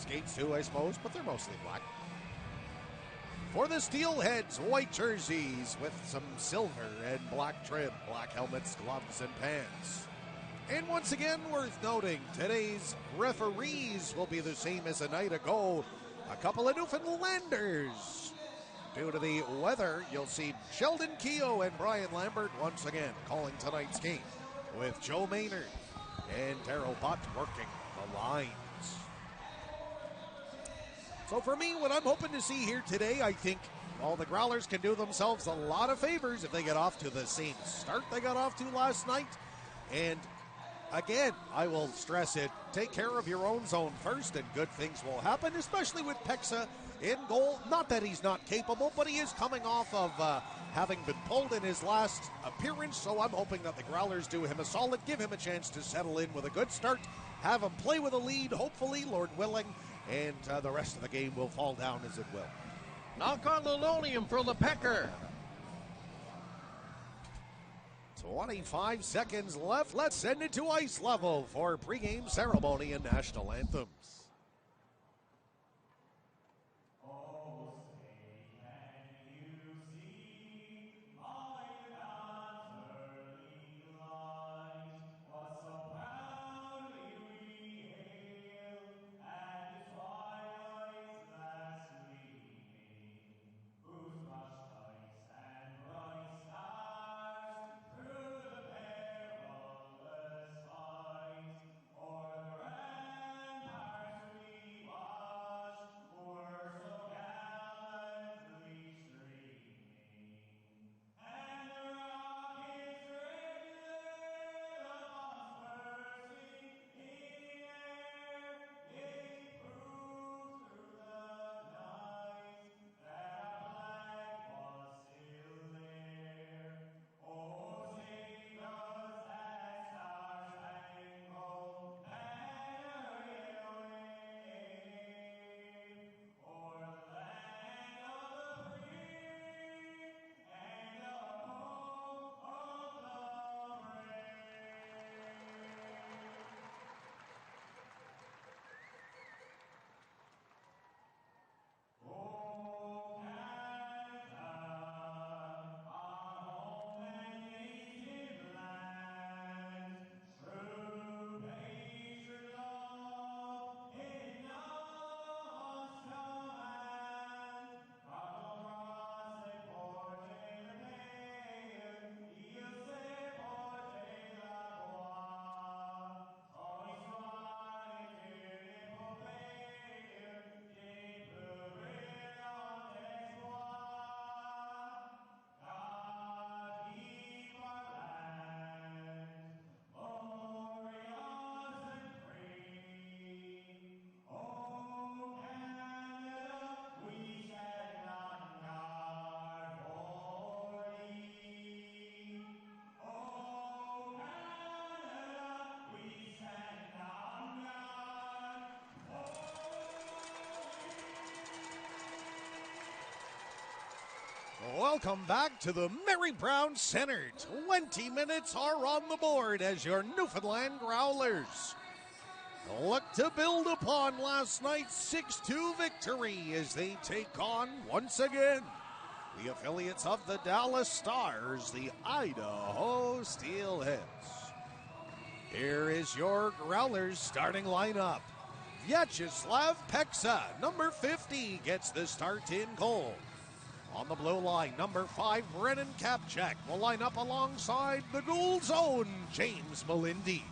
skates too, I suppose, but they're mostly black. For the Steelheads, white jerseys with some silver and black trim, black helmets, gloves, and pants. And once again, worth noting, today's referees will be the same as a night ago. A couple of Newfoundlanders. Due to the weather, you'll see Sheldon Keogh and Brian Lambert once again calling tonight's game, with Joe Maynard and Daryl Butt working the lines. So for me, what I'm hoping to see here today, I think the Growlers can do themselves a lot of favors if they get off to the same start they got off to last night. And again, I will stress it, take care of your own zone first and good things will happen, especially with Pexa in goal. Not that he's not capable, but he is coming off of having been pulled in his last appearance, so I'm hoping that the Growlers do him a solid, give him a chance to settle in with a good start, have him play with a lead, hopefully, Lord willing, and the rest of the game will fall down as it will. Knock on linoleum for the Pecker. 25 seconds left. Let's send it to ice level for pregame ceremony and national anthems. Welcome back to the Mary Brown Center. 20 minutes are on the board as your Newfoundland Growlers look to build upon last night's 6-2 victory as they take on, once again, the affiliates of the Dallas Stars, the Idaho Steelheads. Here is your Growlers starting lineup. Vyacheslav Pexa, number 50, gets the start in goal. On the blue line, number 5, Brennan Kapchak will line up alongside the goal's own James Melindy.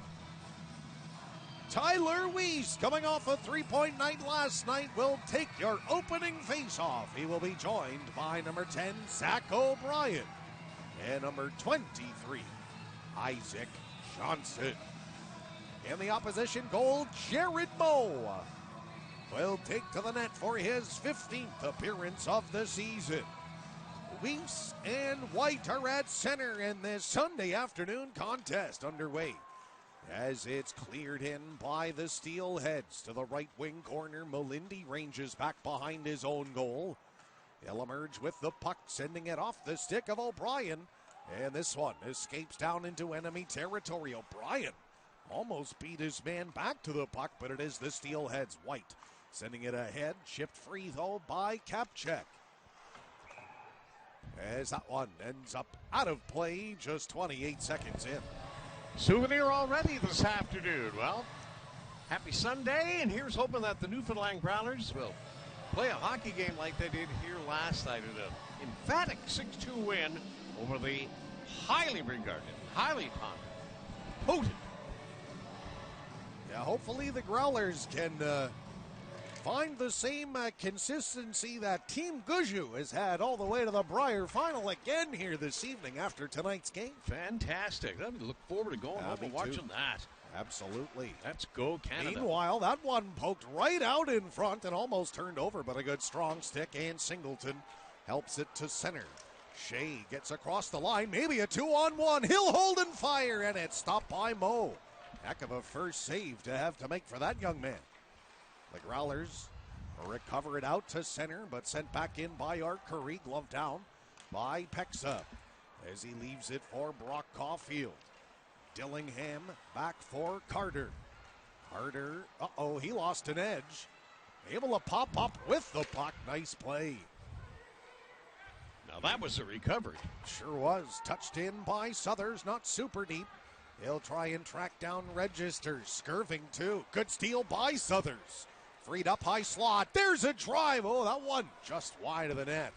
Tyler Weiss, coming off a three-point night last night, will take your opening face-off. He will be joined by number 10, Zach O'Brien, and number 23, Isaac Johnson. In the opposition goal, Jared Moe will take to the net for his 15th appearance of the season. Weiss and White are at center in this Sunday afternoon contest underway, as it's cleared in by the Steelheads. To the right wing corner, Melindy ranges back behind his own goal. He'll emerge with the puck, sending it off the stick of O'Brien, and this one escapes down into enemy territory. O'Brien almost beat his man back to the puck, but it is the Steelheads. White Sending it ahead, chipped free though by Kapchek. As that one ends up out of play just 28 seconds in. Souvenir already this afternoon. Well, happy Sunday, and here's hoping that the Newfoundland Growlers will play a hockey game like they did here last night in an emphatic 6-2 win over the highly regarded, highly potent. Yeah, hopefully the Growlers can find the same consistency that Team Guju has had all the way to the Brier final again here this evening after tonight's game. Fantastic. I look forward to going home and watching that. Absolutely. Let's go, Canada. Meanwhile, that one poked right out in front and almost turned over, but a good strong stick, and Singleton helps it to center. Shea gets across the line, maybe a 2-on-1. He'll hold and fire, and it's stopped by Moe. Heck of a first save to have to make for that young man. The Growlers recover it out to center, but sent back in by Art Curry, glove down by Pexa as he leaves it for Brock Caulfield. Dillingham back for Carter. Carter, he lost an edge. Able to pop up with the puck. Nice play. Now that was a recovery. Sure was. Touched in by Southers, not super deep. He'll try and track down Register. Skirving too. Good steal by Southers. Freed up high slot. There's a drive. Oh, that one just wide of the net.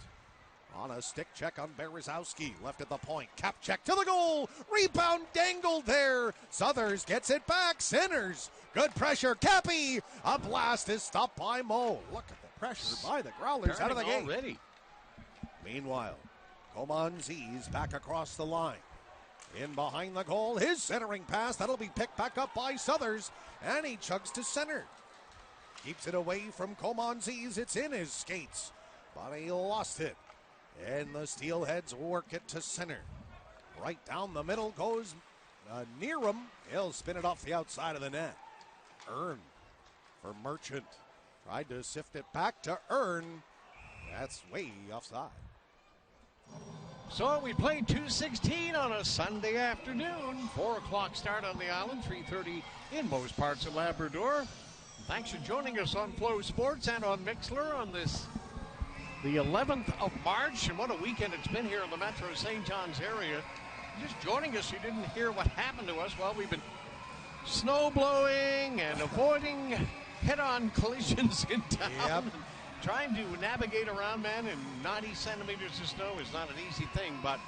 On a stick check on Berezowski. Left at the point. Cap check to the goal. Rebound dangled there. Southers gets it back. Centers. Good pressure. Cappy. A blast is stopped by Moe. Look at the pressure by the Growlers out of the gate. Already. Meanwhile, Comanzi's back across the line. In behind the goal. His centering pass. That'll be picked back up by Southers. And he chugs to center. Keeps it away from Comanzi's. It's in his skates. But he lost it. And the Steelheads work it to center. Right down the middle goes near him. He'll spin it off the outside of the net. Earn for Merchant. Tried to sift it back to Earn. That's way offside. So we played 2:16 on a Sunday afternoon. 4 o'clock start on the island, 3:30 in most parts of Labrador. Thanks for joining us on Flow Sports and on Mixler on this, the 11th of March. And what a weekend it's been here in the Metro St. John's area. Just joining us, you didn't hear what happened to us. Well, we've been snow blowing and avoiding head-on collisions in town. Yep. Trying to navigate around, man, and 90 centimeters of snow is not an easy thing. But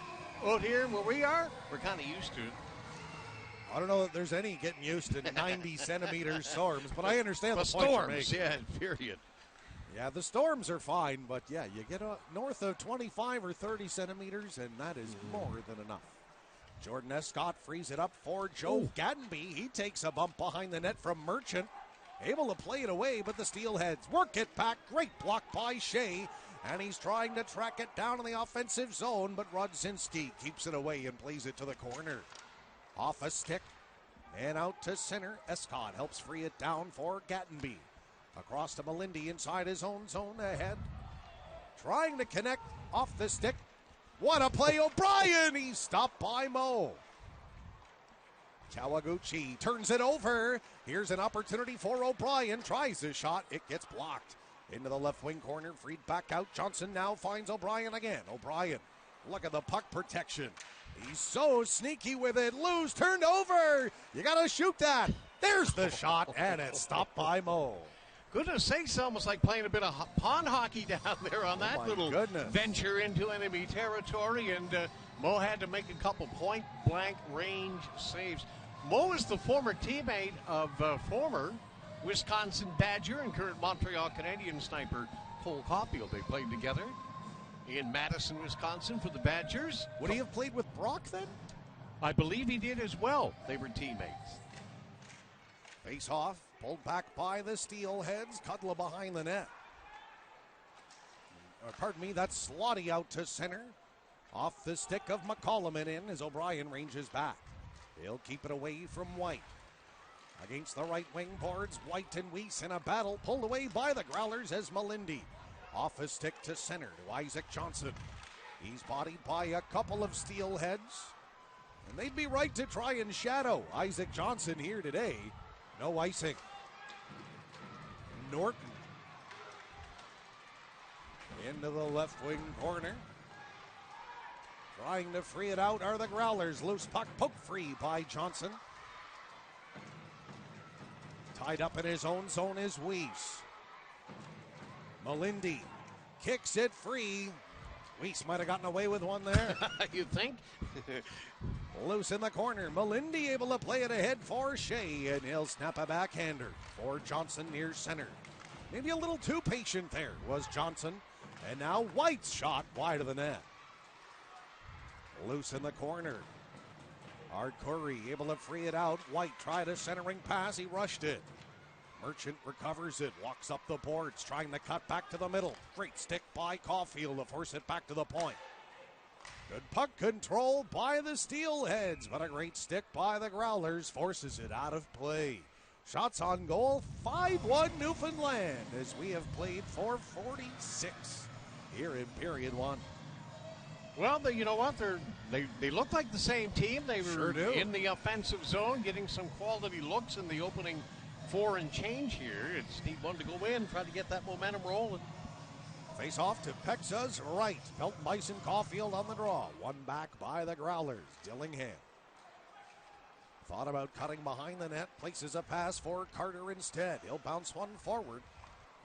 out here where we are, we're kind of used to it. I don't know that there's any getting used to 90 centimeter storms, but I understand the point you're making. Yeah, period. Yeah, the storms are fine, but yeah, you get north of 25 or 30 centimeters, and that is more than enough. Jordan Escott frees it up for Joe Gatenby. He takes a bump behind the net from Merchant. Able to play it away, but the Steelheads work it back. Great block by Shea, and he's trying to track it down in the offensive zone, but Rodzinski keeps it away and plays it to the corner. Off a stick and out to center. Escott helps free it down for Gatenby. Across to Melindy inside his own zone ahead. Trying to connect off the stick. What a play, O'Brien! He's stopped by Moe. Kawaguchi turns it over. Here's an opportunity for O'Brien. Tries his shot. It gets blocked. Into the left wing corner. Freed back out. Johnson now finds O'Brien again. O'Brien, look at the puck protection. He's so sneaky with it. Loose, turned over. You got to shoot that. There's the shot, and it's stopped by Moe. Goodness sakes, almost like playing a bit of pond hockey down there on that little venture into enemy territory. And Moe had to make a couple point-blank range saves. Moe is the former teammate of former Wisconsin Badger and current Montreal Canadian sniper Cole Caulfield. They played together in Madison, Wisconsin for the Badgers. Would he have played with Brock then? I believe he did as well. They were teammates. Face off, pulled back by the Steelheads. Kudla behind the net. Pardon me, that's Slotty out to center. Off the stick of McCollum and in as O'Brien ranges back. He'll keep it away from White. Against the right wing boards, White and Weiss in a battle, pulled away by the Growlers as Melindy. Off a stick to center to Isaac Johnson. He's bodied by a couple of Steelheads. And they'd be right to try and shadow Isaac Johnson here today. No icing. Norton into the left wing corner. Trying to free it out are the Growlers. Loose puck poked free by Johnson. Tied up in his own zone is Weiss. Melindy kicks it free. Weiss might have gotten away with one there. You think? Loose in the corner. Melindy able to play it ahead for Shea, and he'll snap a backhander for Johnson near center. Maybe a little too patient there was Johnson. And now White's shot wide of the net. Loose in the corner. Curry able to free it out. White tried a centering pass. He rushed it. Merchant recovers it. Walks up the boards. Trying to cut back to the middle. Great stick by Caulfield to force it back to the point. Good puck control by the Steelheads. But a great stick by the Growlers forces it out of play. Shots on goal. 5-1 Newfoundland as we have played 4:46 here in period one. Well, you know what? They look like the same team. They were Sure do. in the offensive zone, getting some quality looks in the opening 4 and change here. It's Steve one to go in, try to get that momentum rolling. Face off to Pexa's right. Pelton Bison Caulfield on the draw. One back by the Growlers. Dillingham thought about cutting behind the net. Places a pass for Carter instead. He'll bounce one forward,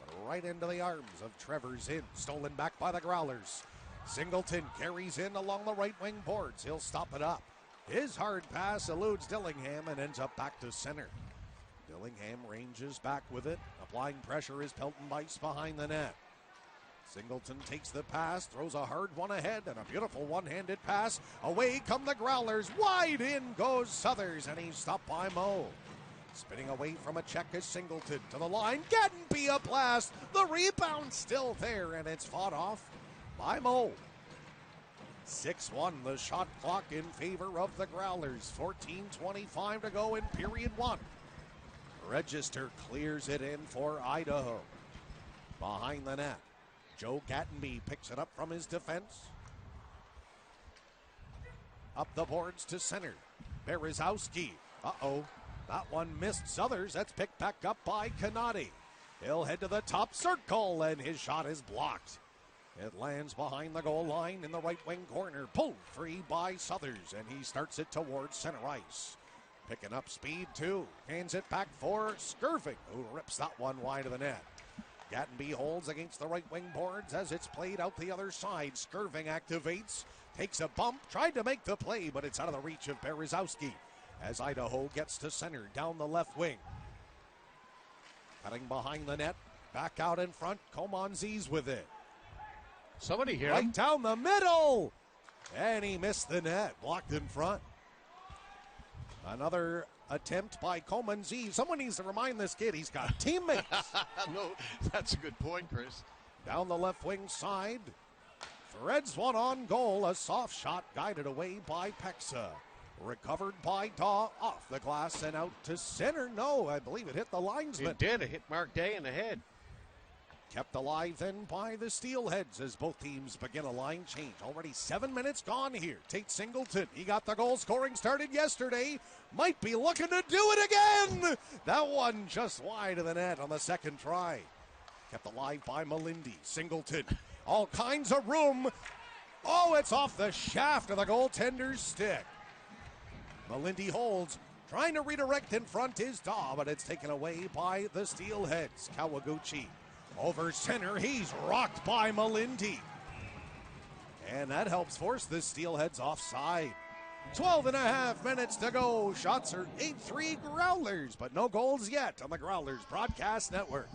but right into the arms of Trevor Zinn. Stolen back by the Growlers. Singleton carries in along the right wing boards. He'll stop it up. His hard pass eludes Dillingham and ends up back to center. Dillingham ranges back with it. Applying pressure is Pelton Bice behind the net. Singleton takes the pass, throws a hard one ahead, and a beautiful one-handed pass. Away come the Growlers. Wide in goes Southers, and he's stopped by Moe. Spinning away from a check is Singleton to the line. Gettenby a blast. The rebound still there, and it's fought off by Moe. 6-1, the shot clock in favor of the Growlers. 14:25 to go in period one. Register clears it in for Idaho. Behind the net, Joe Gattenby picks it up from his defense. Up the boards to center. Berezowski. That one missed Southers. That's picked back up by Kanati. He'll head to the top circle, and his shot is blocked. It lands behind the goal line in the right wing corner. Pulled free by Southers, and he starts it towards center ice. Picking up speed, too. Hands it back for Skirving, who rips that one wide of the net. Gattenby holds against the right wing boards as it's played out the other side. Skirving activates, takes a bump, tried to make the play, but it's out of the reach of Berezowski as Idaho gets to center down the left wing. Cutting behind the net, back out in front. Comanzi's with it. Somebody here. Right down the middle. And he missed the net. Blocked in front. Another attempt by Comanzi. Someone needs to remind this kid he's got teammates. No, that's a good point, Chris. Down the left wing side. Threads one on goal. A soft shot guided away by Pexa. Recovered by Daw off the glass and out to center. No, I believe it hit the linesman. It did. It hit Mark Day in the head. Kept alive then by the Steelheads as both teams begin a line change. Already 7 minutes gone here. Tate Singleton, he got the goal scoring started yesterday. Might be looking to do it again. That one just wide of the net on the second try. Kept alive by Melindy. Singleton, all kinds of room. Oh, it's off the shaft of the goaltender's stick. Melindy holds. Trying to redirect in front is Daw, but it's taken away by the Steelheads. Kawaguchi. Over center, he's rocked by Melindy. And that helps force the Steelheads offside. 12 and a half minutes to go. Shots are 8-3 Growlers, but no goals yet on the Growlers Broadcast Network.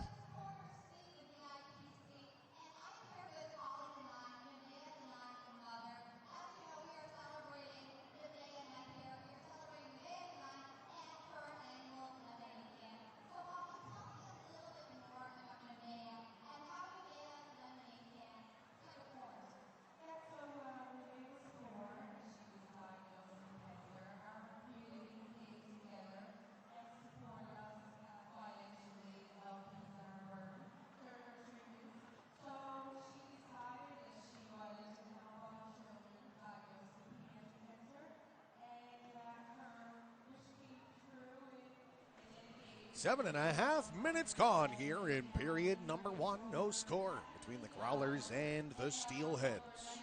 7.5 minutes gone here in period number 1. No score between the Growlers and the Steelheads.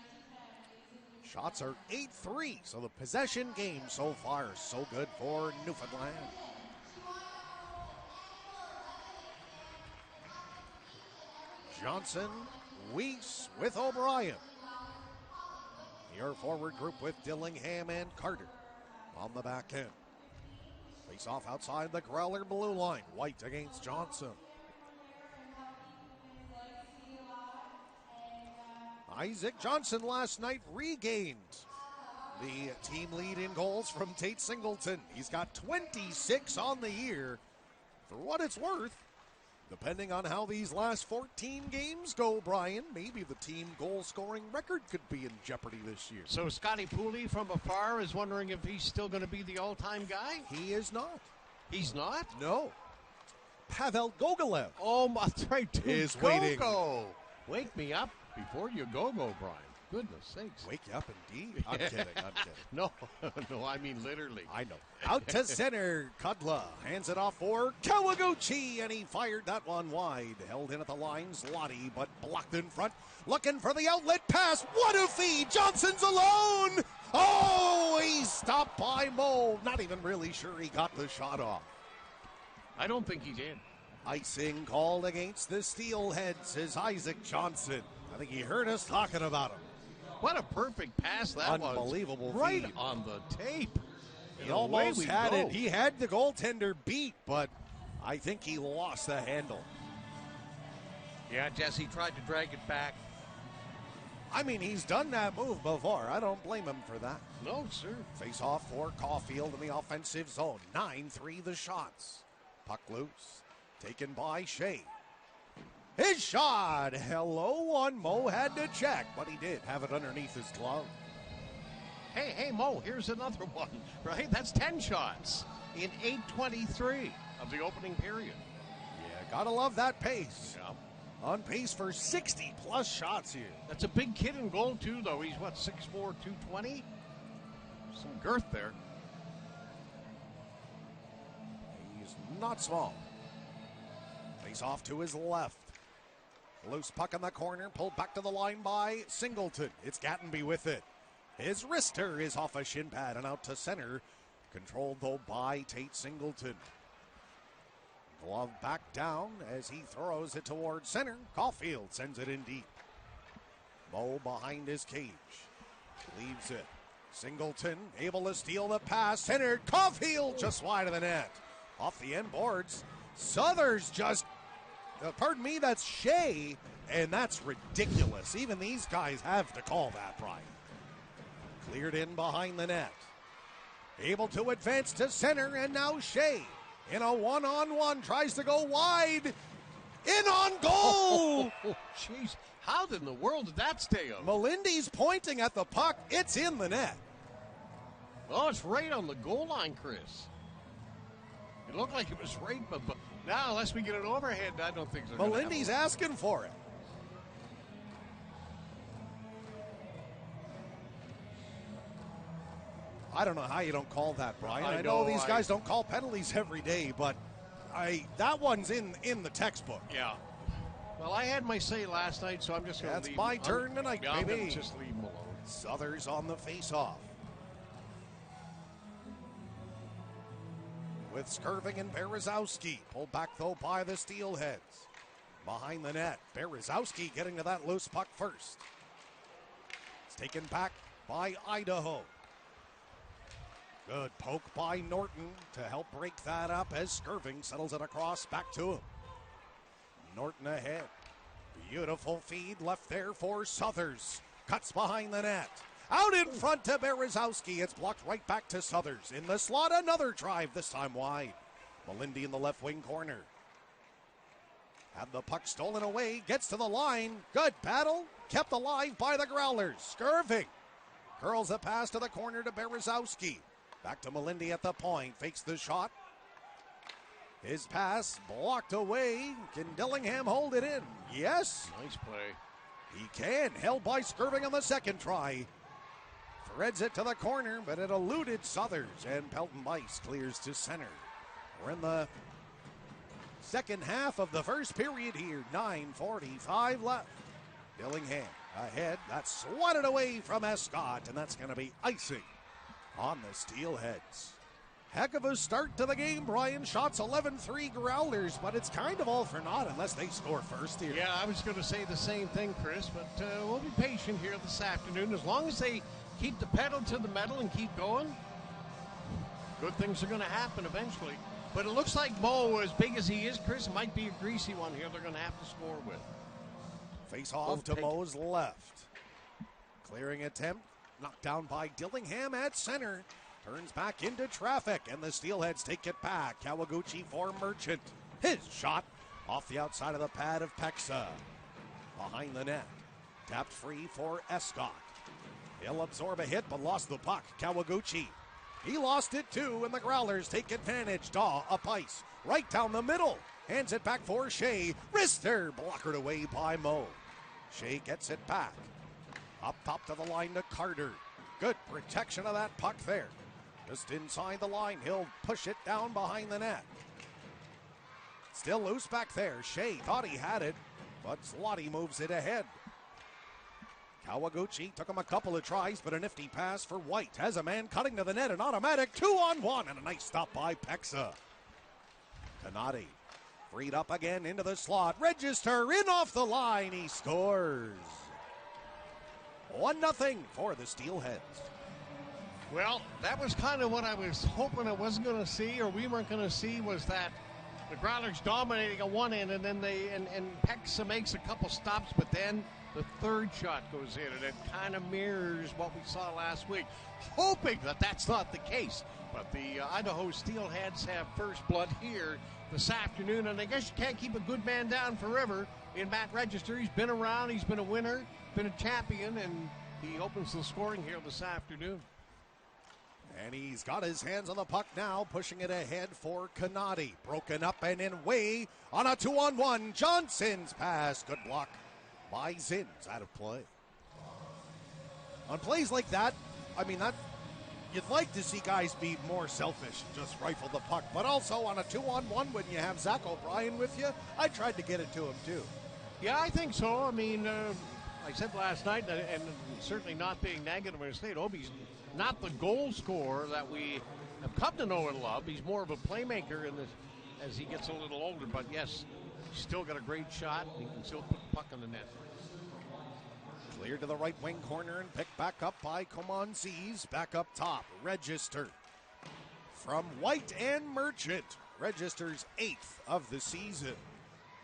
Shots are 8-3, so the possession game so far is so good for Newfoundland. Johnson, Weiss with O'Brien. Your forward group with Dillingham and Carter on the back end. Face off outside the Growler blue line. White against Johnson. Isaac Johnson last night regained the team lead in goals from Tate Singleton. He's got 26 on the year. For what it's worth, depending on how these last 14 games go, Brian, maybe the team goal-scoring record could be in jeopardy this year. So Scotty Pooley from afar is wondering if he's still going to be the all-time guy? He is not. He's not? No. Pavel Gogolev. Oh, that's right. Is waiting. Wake me up before you go, Brian. Goodness sakes. Wake you up indeed. I'm kidding. No, I mean literally. I know. Out to center. Kudla hands it off for Kawaguchi, and he fired that one wide. Held in at the lines, Lottie, but blocked in front. Looking for the outlet pass. What a feed. Johnson's alone. Oh, he's stopped by Mo. Not even really sure he got the shot off. I don't think he did. Icing called against the Steelheads, says Isaac Johnson. I think he heard us talking about him. What a perfect pass that was. Unbelievable right feed. On the tape. He almost had it. He had the goaltender beat, but I think he lost the handle. Yeah, Jesse tried to drag it back. I mean, he's done that move before. I don't blame him for that. No, sir. Face off for Caulfield in the offensive zone. 9-3 the shots. Puck loose. Taken by Shea. His shot. Hello, one. Mo had to check, but he did have it underneath his glove. Hey, Mo, here's another one, right? That's 10 shots in 8:23 of the opening period. Yeah, gotta love that pace. Yeah. On pace for 60-plus shots here. That's a big kid in goal, too, though. He's, 6'4", 220? Some girth there. He's not small. Face off to his left. Loose puck in the corner, pulled back to the line by Singleton. It's Gattenby with it. His wrister is off a shin pad and out to center. Controlled, though, by Tate Singleton. Glove back down as he throws it towards center. Caulfield sends it in deep. Mo behind his cage. Leaves it. Singleton able to steal the pass. Centered. Caulfield just wide of the net. Off the end boards. Southers just... pardon me, that's Shea, and that's ridiculous. Even these guys have to call that, Brian. Cleared in behind the net. Able to advance to center, and now Shea in a one-on-one tries to go wide. In on goal! Oh, jeez. How in the world did that stay up? Melindy's pointing at the puck. It's in the net. Oh, it's right on the goal line, Chris. It looked like it was right, but now, unless we get an overhead, I don't think so. Melindy's asking for it. I don't know how you don't call that, Brian. I know these guys don't call penalties every day, but that one's in the textbook. Yeah. Well, I had my say last night, so I'm just going to leave. That's my turn tonight, baby. I'm going to just leave him alone. Southers on the face-off. With Skirving and Berezowski. Pulled back, though, by the Steelheads. Behind the net. Berezowski getting to that loose puck first. It's taken back by Idaho. Good poke by Norton to help break that up as Skirving settles it across back to him. Norton ahead. Beautiful feed left there for Southers. Cuts behind the net. Out in front to Berezowski. It's blocked right back to Southers. In the slot, another drive, this time wide. Melindy in the left wing corner. Had the puck stolen away. Gets to the line. Good battle. Kept alive by the Growlers. Skirving curls a pass to the corner to Berezowski. Back to Melindy at the point. Fakes the shot. His pass blocked away. Can Dillingham hold it in? Yes. Nice play. He can. Held by Skirving on the second try. Threads it to the corner, but it eluded Southers. And Pelton Bice clears to center. We're in the Second half of the first period here. 9:45 left. Dillingham ahead. That's swatted away from Escott, and that's going to be icing on the Steelheads. Heck of a start to the game, Brian. Shots 11-3 Growlers, but it's kind of all for naught unless they score first here. Yeah, I was going to say the same thing, Chris, but we'll be patient here this afternoon. As long as they keep the pedal to the metal and keep going, good things are going to happen eventually. But it looks like Mo, as big as he is, Chris, might be a greasy one here they're going to have to score with. Face off to Mo's left. Clearing attempt, knocked down by Dillingham at center. Turns back into traffic, and the Steelheads take it back. Kawaguchi for Merchant. His shot off the outside of the pad of Pexa. Behind the net. Tapped free for Escott. He'll absorb a hit, but lost the puck. Kawaguchi. He lost it too, and the Growlers take advantage. Daw up ice. Right down the middle. Hands it back for Shea. Wrister blockered away by Mo. Shea gets it back. Up top to the line to Carter. Good protection of that puck there. Just inside the line, he'll push it down behind the net. Still loose back there. Shea thought he had it, but Slotty moves it ahead. Kawaguchi took him a couple of tries, but a nifty pass for White. Has a man cutting to the net, an automatic 2-on-1, and a nice stop by Pexa. Kanati freed up again into the slot. Register in off the line. He scores. 1-0 for the Steelheads. Well, that was kind of what I was hoping I wasn't going to see, or we weren't going to see, was that the Growlers dominating at one end, and then and Pexa makes a couple stops, but then the third shot goes in, and it kind of mirrors what we saw last week. Hoping that that's not the case, but the Idaho Steelheads have first blood here this afternoon, and I guess you can't keep a good man down forever. In Matt Register, he's been around, he's been a winner, been a champion, and he opens the scoring here this afternoon. And he's got his hands on the puck now, pushing it ahead for Kanati. Broken up and in way on a 2-on-1. Johnson's pass. Good block by Zins, out of play. On plays like that, I mean, that you'd like to see guys be more selfish and just rifle the puck. But also on a 2-on-1 when you have Zach O'Brien with you, I tried to get it to him too. Yeah, I think so. I mean, I said last night, and certainly not being negative when I say Obi's not the goal scorer that we have come to know and love. He's more of a playmaker in this as he gets a little older. But yes, he's still got a great shot. He can still put the puck in the net. Cleared to the right wing corner and picked back up by Comanzi's. Back up top, Register. From White and Merchant. Register's 8th of the season.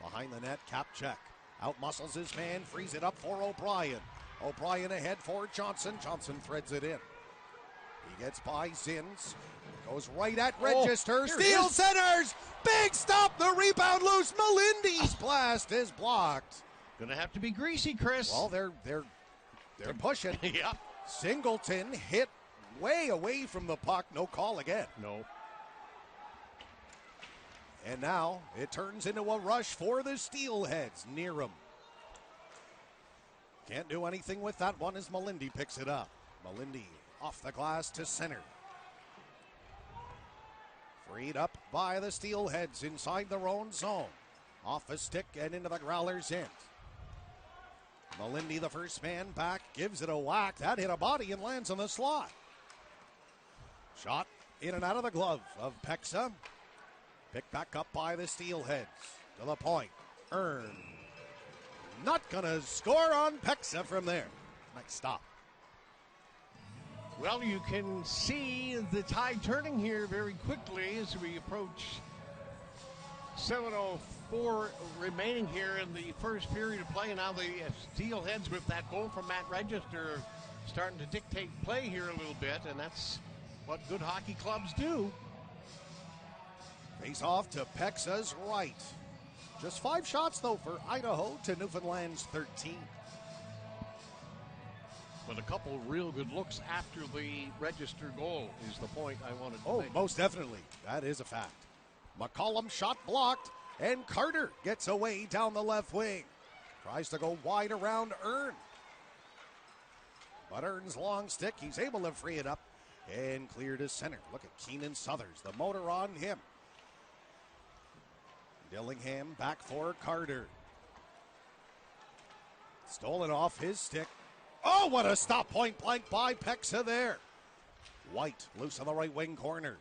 Behind the net, Kapchek. Outmuscles his man, frees it up for O'Brien. O'Brien ahead for Johnson. Johnson threads it in. He gets by Zins. Goes right at Register. Steal centers. Big stop. The rebound loose. Melindy's blast is blocked. Gonna have to be greasy, Chris. Well, they're pushing. Yep. Singleton hit way away from the puck. No call again. No. And now it turns into a rush for the Steelheads. Near him. Can't do anything with that one as Melindy picks it up. Melindy off the glass to center. Freed up by the Steelheads inside their own zone. Off the stick and into the Growlers' end. Melindy, the first man back, gives it a whack. That hit a body and lands on the slot. Shot in and out of the glove of Pexa. Picked back up by the Steelheads. To the point. Earn. Not going to score on Pexa from there. Nice stop. Well, you can see the tide turning here very quickly as we approach 7:04 remaining here in the first period of play. And now the Steelheads, with that goal from Matt Register, starting to dictate play here a little bit, and that's what good hockey clubs do. Face off to Pexa's right. Just 5 shots, though, for Idaho to Newfoundland's 13. But a couple real good looks after the Register goal is the point I wanted to make. Oh, most definitely. That is a fact. McCollum shot blocked, and Carter gets away down the left wing. Tries to go wide around Earn. But Earn's long stick, he's able to free it up and clear to center. Look at Keenan Southers, the motor on him. Dillingham back for Carter. Stolen off his stick. Oh, what a stop, point blank by Pexa there. White loose on the right wing corner.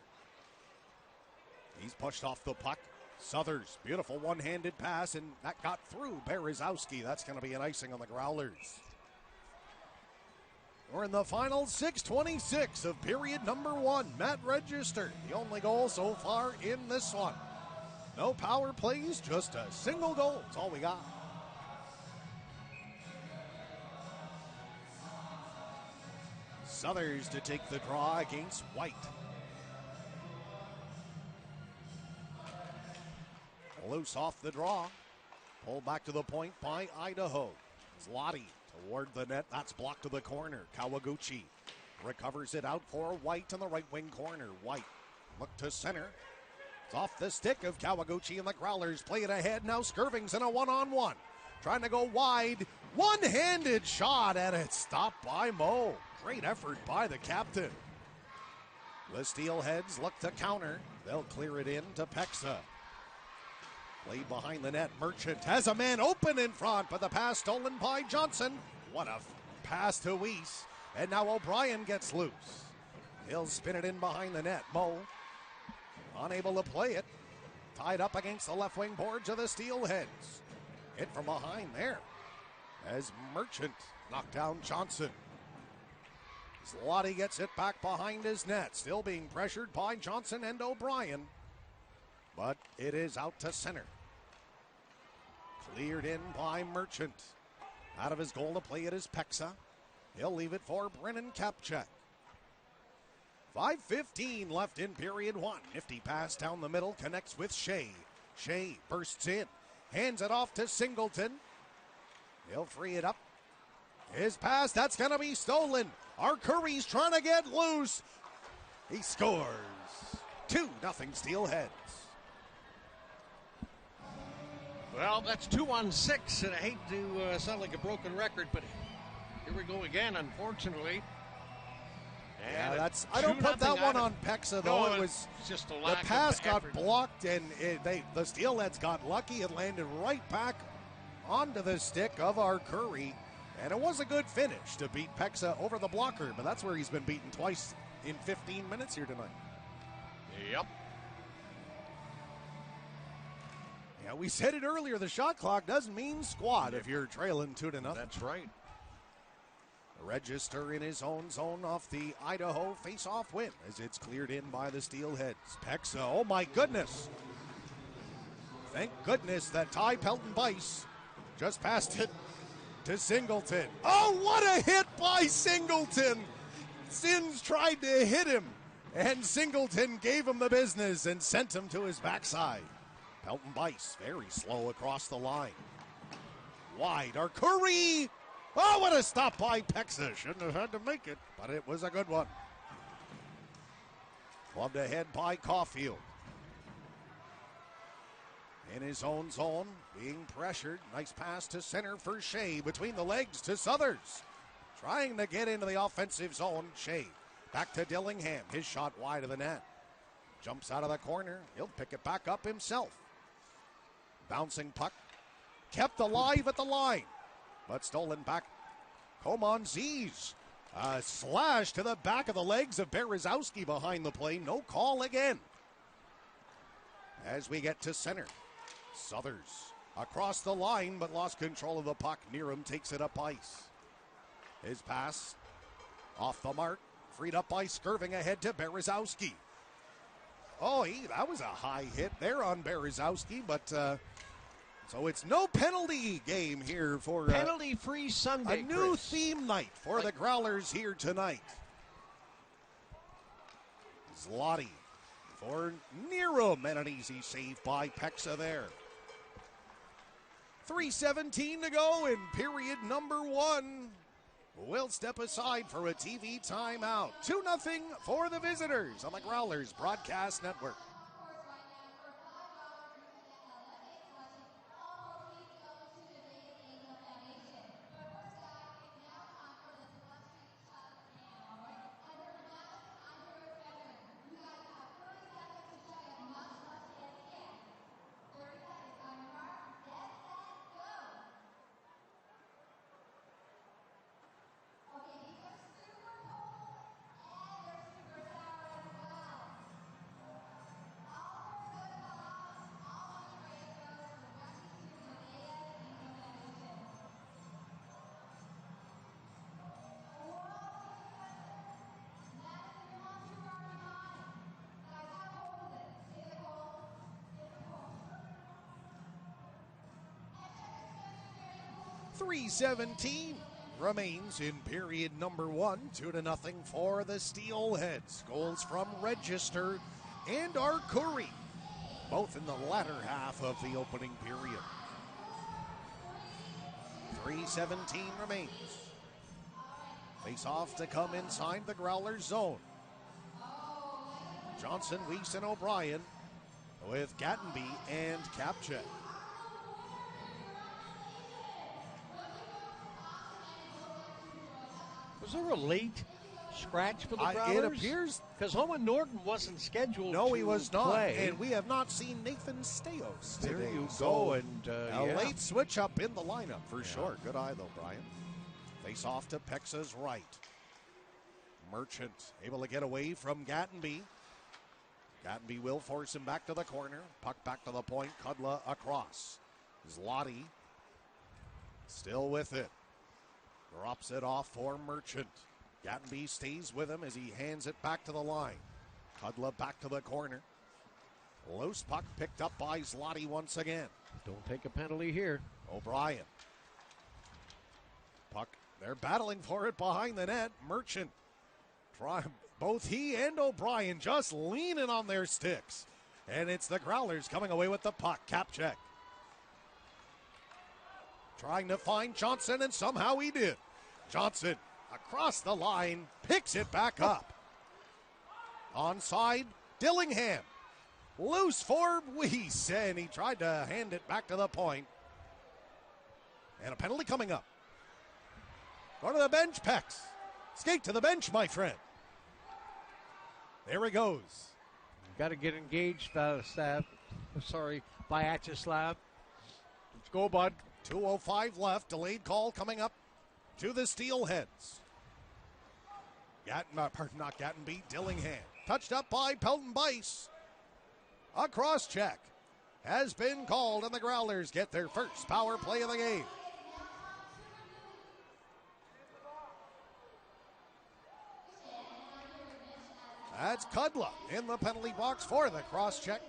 He's pushed off the puck. Southers, beautiful one-handed pass, and that got through Berezowski. That's going to be an icing on the Growlers. We're in the final 6:26 of period number 1. Matt Register, the only goal so far in this one. No power plays, just a single goal. That's all we got. Southers to take the draw against White. Loose off the draw. Pulled back to the point by Idaho. Zloty toward the net. That's blocked to the corner. Kawaguchi recovers it out for White on the right wing corner. White look to center. It's off the stick of Kawaguchi, and the Growlers play it ahead. Now Skirving's in a one-on-one. Trying to go wide. One-handed shot, and it's stopped by Moe. Great effort by the captain. The Steelheads look to counter. They'll clear it in to Pexa. Played behind the net. Merchant has a man open in front, but the pass stolen by Johnson. What a pass to Weiss. And now O'Brien gets loose. He'll spin it in behind the net. Moe unable to play it. Tied up against the left wing boards of the Steelheads. Hit from behind there as Merchant knocked down Johnson. Zloty gets it back behind his net. Still being pressured by Johnson and O'Brien. But it is out to center. Cleared in by Merchant. Out of his goal to play it is Pexa. He'll leave it for Brennan Kapchak. 5:15 left in period 1. Nifty pass down the middle, connects with Shea. Shea bursts in, hands it off to Singleton. He'll free it up. His pass, that's going to be stolen. Arcuri's trying to get loose. He scores. 2-0 Steelheads. Well, that's 2-on-6, and I hate to sound like a broken record, but here we go again, unfortunately. Yeah, that's. I don't put that one on Pexa, though. No, it was just a lack the pass of got effort. blocked, and the Steelheads got lucky. It landed right back onto the stick of Arcuri, and it was a good finish to beat Pexa over the blocker, but that's where he's been beaten twice in 15 minutes here tonight. Yep. Yeah, we said it earlier. The shot clock doesn't mean squat if you're trailing 2-0. That's right. Register in his own zone off the Idaho face-off win as it's cleared in by the Steelheads. Pexa, oh my goodness. Thank goodness that Ty Pelton-Bice just passed it to Singleton. Oh, what a hit by Singleton. Sins tried to hit him, and Singleton gave him the business and sent him to his backside. Pelton-Bice very slow across the line. Wide, Arcuri. Oh, what a stop by Pexa. Shouldn't have had to make it, but it was a good one. Clubbed ahead by Caulfield. In his own zone, being pressured. Nice pass to center for Shea. Between the legs to Southers. Trying to get into the offensive zone. Shea back to Dillingham. His shot wide of the net. Jumps out of the corner. He'll pick it back up himself. Bouncing puck. Kept alive at the line. But stolen back. Komanziz. A slash to the back of the legs of Berezowski behind the play. No call again. As we get to center. Southers across the line, but lost control of the puck. Neerum takes it up ice. His pass off the mark. Freed up by Skirving ahead to Berezowski. Oh, that was a high hit there on Berezowski, but so it's no penalty game here for penalty-free Sunday. A new Chris. theme night for the Growlers here tonight. Zloty for Neerum, and an easy save by Pexa there. 3:17 to go in period number 1. We'll step aside for a TV timeout. 2-0 for the visitors on the Growlers Broadcast Network. 3:17 remains in period number 1, 2-0 for the Steelheads. Goals from Register and Arcuri, both in the latter half of the opening period. 3:17 remains. Face off to come inside the Growlers zone. Johnson, Weiss, and O'Brien with Gattenby and Kapchek. Was there a late scratch for the Growlers? It appears. Because Owen Norton wasn't scheduled No, to he was not. play. And we have not seen Nathan Steos today. There you so go. And a late switch up in the lineup for sure. Good eye, though, Brian. Face off to Pexa's right. Merchant able to get away from Gattenby. Gattenby will force him back to the corner. Puck back to the point. Kudla across. Zloty still with it. Drops it off for Merchant. Gattenby stays with him as he hands it back to the line. Kudla back to the corner. Loose puck picked up by Zloty once again. Don't take a penalty here. O'Brien. Puck, they're battling for it behind the net. Merchant. Both he and O'Brien just leaning on their sticks. And it's the Growlers coming away with the puck. Kapchek trying to find Johnson, and somehow he did. Johnson across the line, picks it back up. Onside, Dillingham. Loose for Weiss, and he tried to hand it back to the point. And a penalty coming up. Go to the bench, Pex. Skate to the bench, my friend. There he goes. Got to get engaged, by Vyacheslav. Let's go, bud. 2:05 left. Delayed call coming up to the Steelheads. Not Gattenby, Dillingham. Touched up by Pelton Bice. A cross check has been called, and the Growlers get their first power play of the game. That's Kudla in the penalty box for the cross check.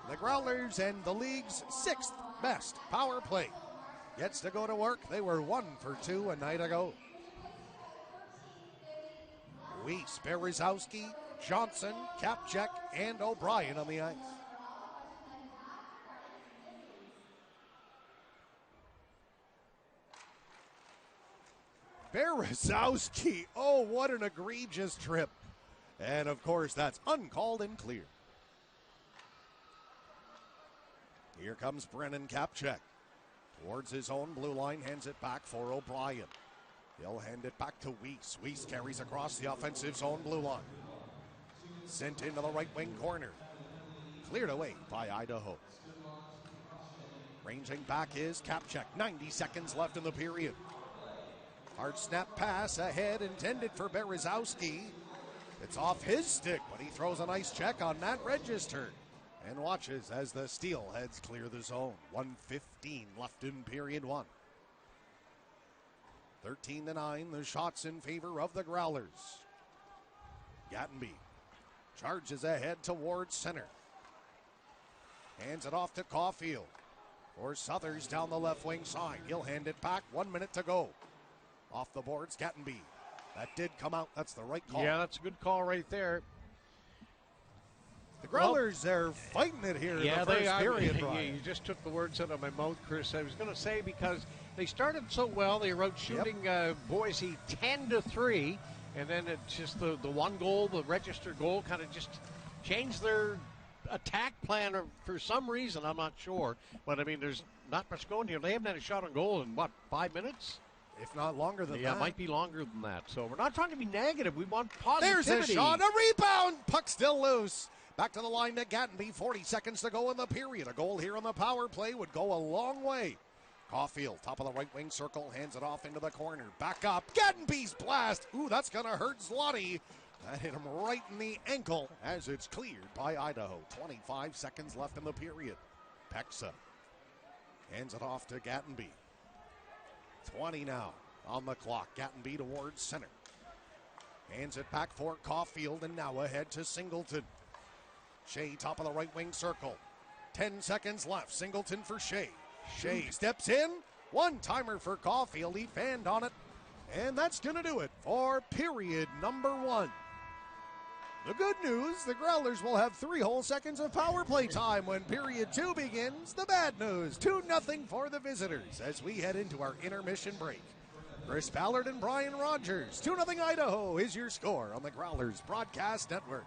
The Growlers and the league's 6th best power play gets to go to work. They were 1 for 2 a night ago. Weiss, Berezowski, Johnson, Kapchek, and O'Brien on the ice. Berezowski, oh, what an egregious trip. And, of course, that's uncalled and clear. Here comes Brennan Kapchek. Towards his own blue line, hands it back for O'Brien. He'll hand it back to Weiss. Weiss carries across the offensive zone blue line. Sent into the right wing corner. Cleared away by Idaho. Ranging back is Kapchek. 90 seconds left in the period. Hard snap pass ahead intended for Berezowski. It's off his stick, but he throws a nice check on Matt Register and watches as the Steelheads clear the zone. 1:15 left in period 1. 13-9, the shots in favor of the Growlers. Gattenby charges ahead towards center. Hands it off to Caulfield. For Southers down the left wing side. He'll hand it back. 1 minute to go. Off the boards, Gattenby. That did come out. That's the right call. Yeah, that's a good call right there. The Growlers, they're fighting it here in the first period, Brian. You just took the words out of my mouth, Chris. I was going to say, because they started so well, they were out shooting Boise 10-3, and then it's just the one goal, the Register goal, kind of just changed their attack plan for some reason. I'm not sure. But, I mean, there's not much going here. They haven't had a shot on goal in, 5 minutes? If not longer than that. Yeah, it might be longer than that. So we're not trying to be negative. We want positivity. There's a shot, a rebound. Puck still loose. Back to the line to Gattenby. 40 seconds to go in the period. A goal here on the power play would go a long way. Caulfield, top of the right wing circle, hands it off into the corner. Back up. Gattenby's blast. Ooh, that's going to hurt Zloty. That hit him right in the ankle as it's cleared by Idaho. 25 seconds left in the period. Pexa hands it off to Gattenby. 20 now on the clock. Gattenby towards center. Hands it back for Caulfield, and now ahead to Singleton. Shea, top of the right wing circle. 10 seconds left. Singleton for Shea. Shea steps in, One-timer for Caulfield. He fanned on it. And that's going to do it for period number 1. The good news, the Growlers will have 3 whole seconds of power play time when period 2 begins. The bad news, 2-0 for the visitors as we head into our intermission break. Chris Ballard and Brian Rogers, 2-0 Idaho is your score on the Growlers Broadcast Network.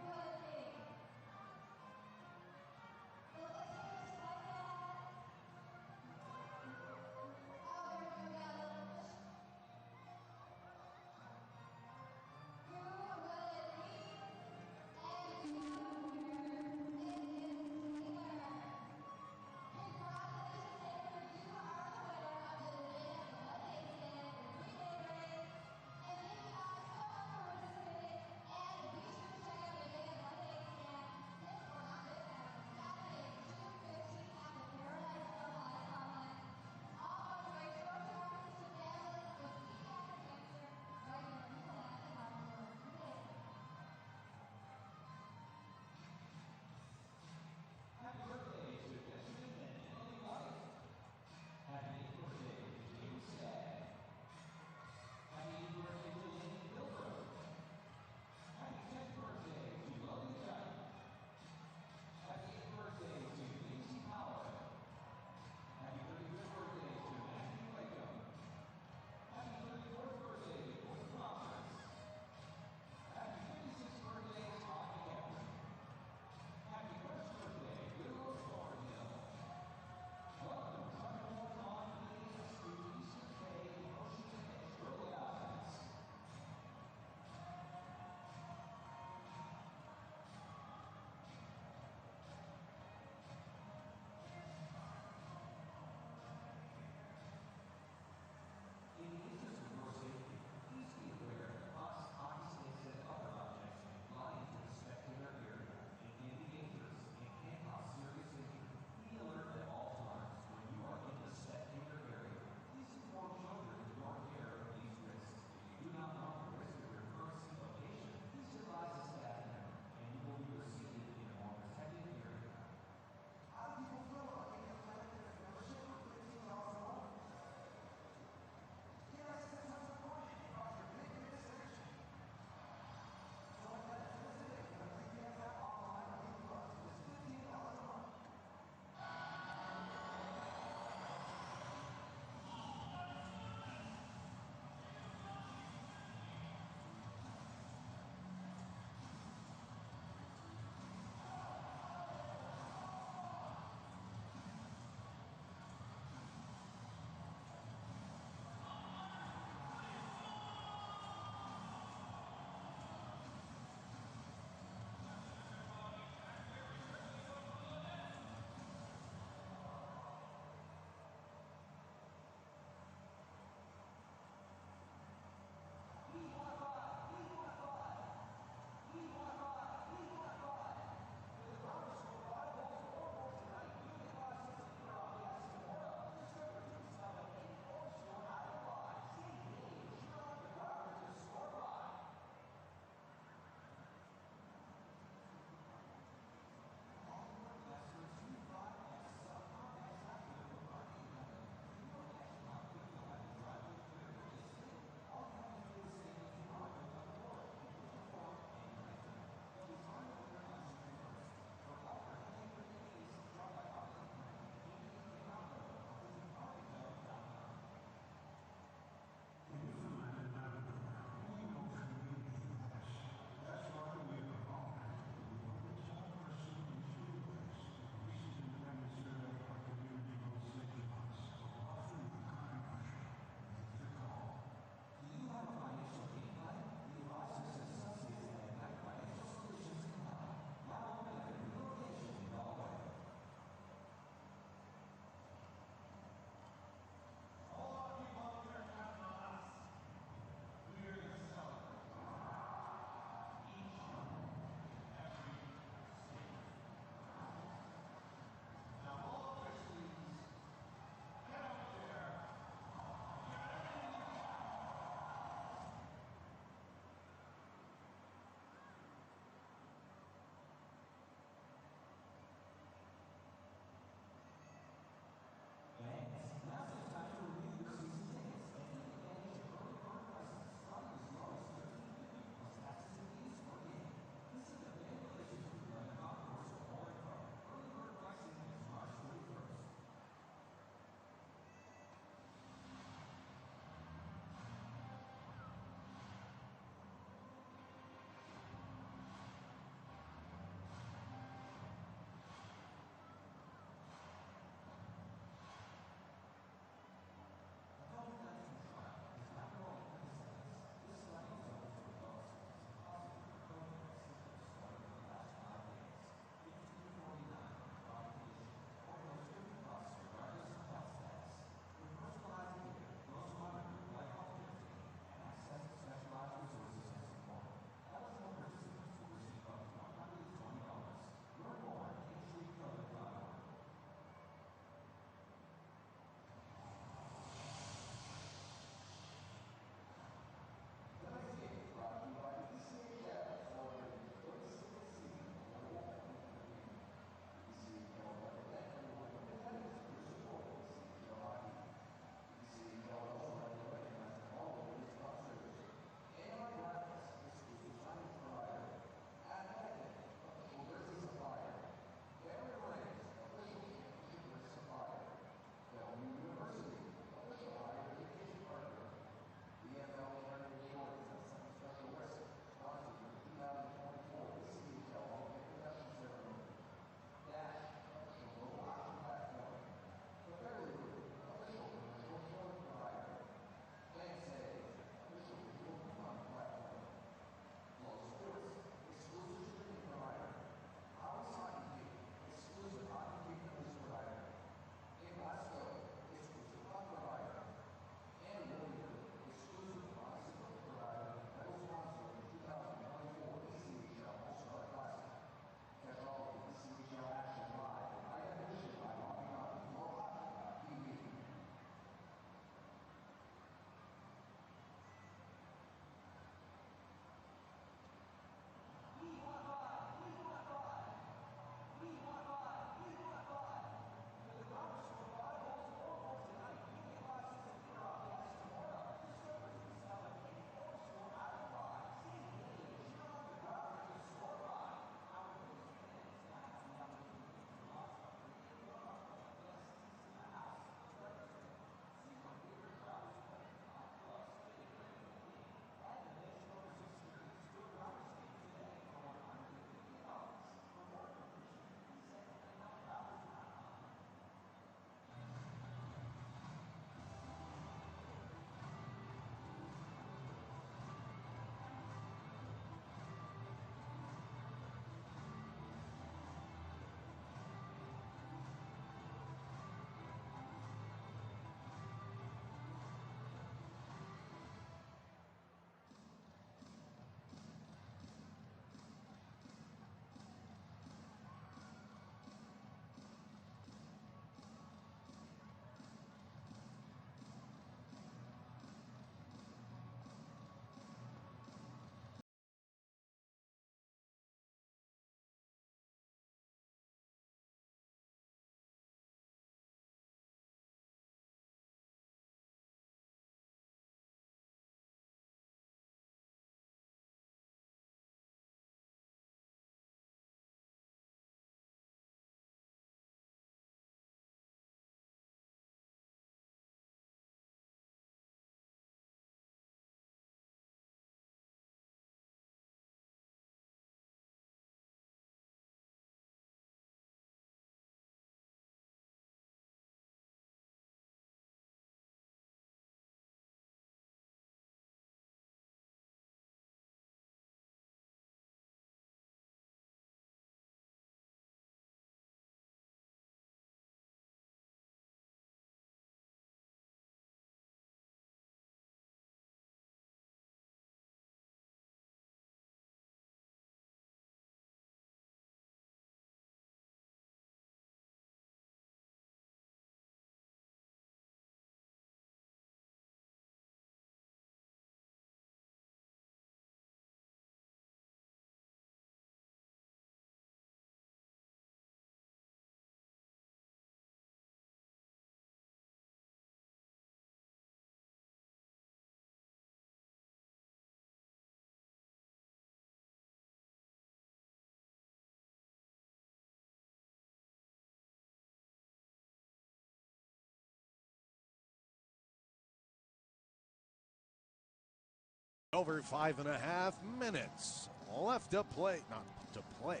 Over 5.5 minutes left to play, not to play.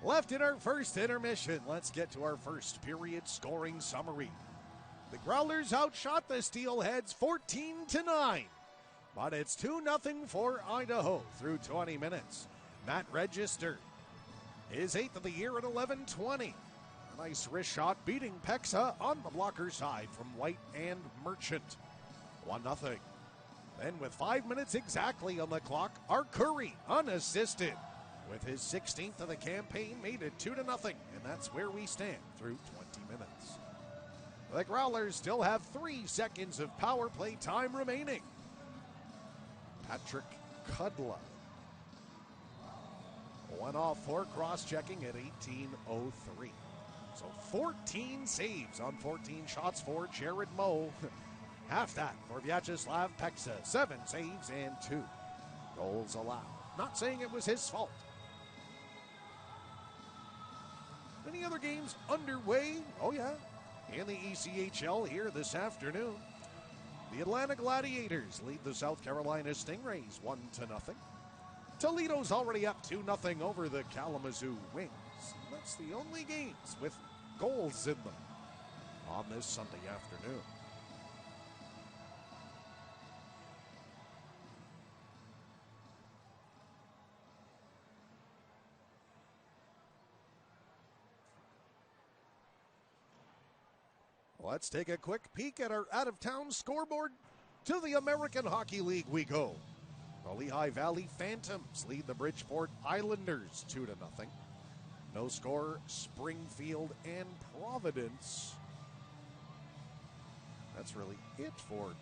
Left in our first intermission. Let's get to our first period scoring summary. The Growlers outshot the Steelheads 14-9, but it's 2-0 for Idaho through 20 minutes. Matt registered his 8th of the year at 11:20. A nice wrist shot beating Pexa on the blocker side from White and Merchant. 1-0. Then with 5 minutes exactly on the clock, our Curry unassisted with his 16th of the campaign made it 2-0, and that's where we stand through 20 minutes. The Growlers still have 3 seconds of power play time remaining. Patrick Kudla went off for cross-checking at 18:03. So 14 saves on 14 shots for Jared Moe. Half that for Vyacheslav Pexa. 7 saves and 2 goals allowed. Not saying it was his fault. Any other games underway? Oh, yeah. In the ECHL here this afternoon, the Atlanta Gladiators lead the South Carolina Stingrays 1-0. Toledo's already up 2-0 over the Kalamazoo Wings. That's the only games with goals in them on this Sunday afternoon. Let's take a quick peek at our out-of-town scoreboard. To the American Hockey League we go. The Lehigh Valley Phantoms lead the Bridgeport Islanders 2-0. No score, Springfield and Providence. That's really it for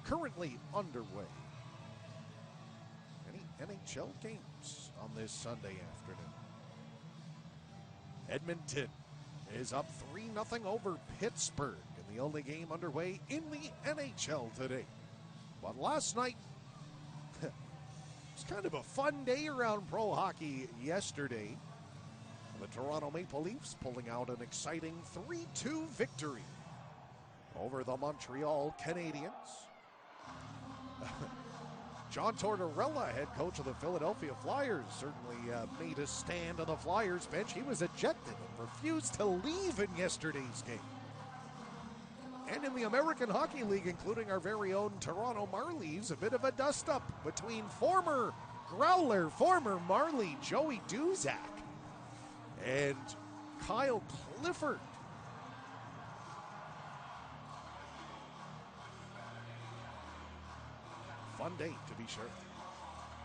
currently underway. Any NHL games on this Sunday afternoon? Edmonton is up 3-0 over Pittsburgh in the only game underway in the NHL today. But last night, it was kind of a fun day around pro hockey yesterday. The Toronto Maple Leafs pulling out an exciting 3-2 victory over the Montreal Canadiens. John Tortorella, head coach of the Philadelphia Flyers, certainly made a stand on the Flyers bench. He was ejected and refused to leave in yesterday's game. And in the American Hockey League, including our very own Toronto Marlies, a bit of a dust-up between former Growler, former Marley Joey Duzak, and Kyle Clifford. Fun day, to be sure.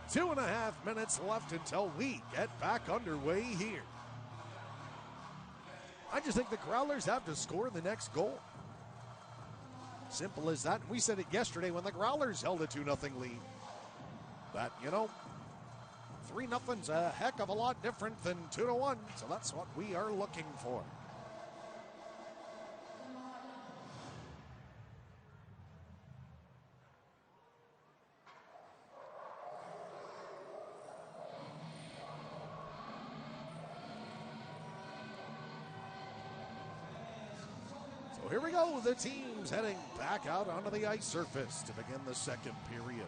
2.5 minutes left until we get back underway here. I just think the Growlers have to score the next goal. Simple as that. We said it yesterday when the Growlers held a 2-0 lead. That, 3-0's a heck of a lot different than 2-1, so that's what we are looking for. So here we go, the team's heading back out onto the ice surface to begin the second period.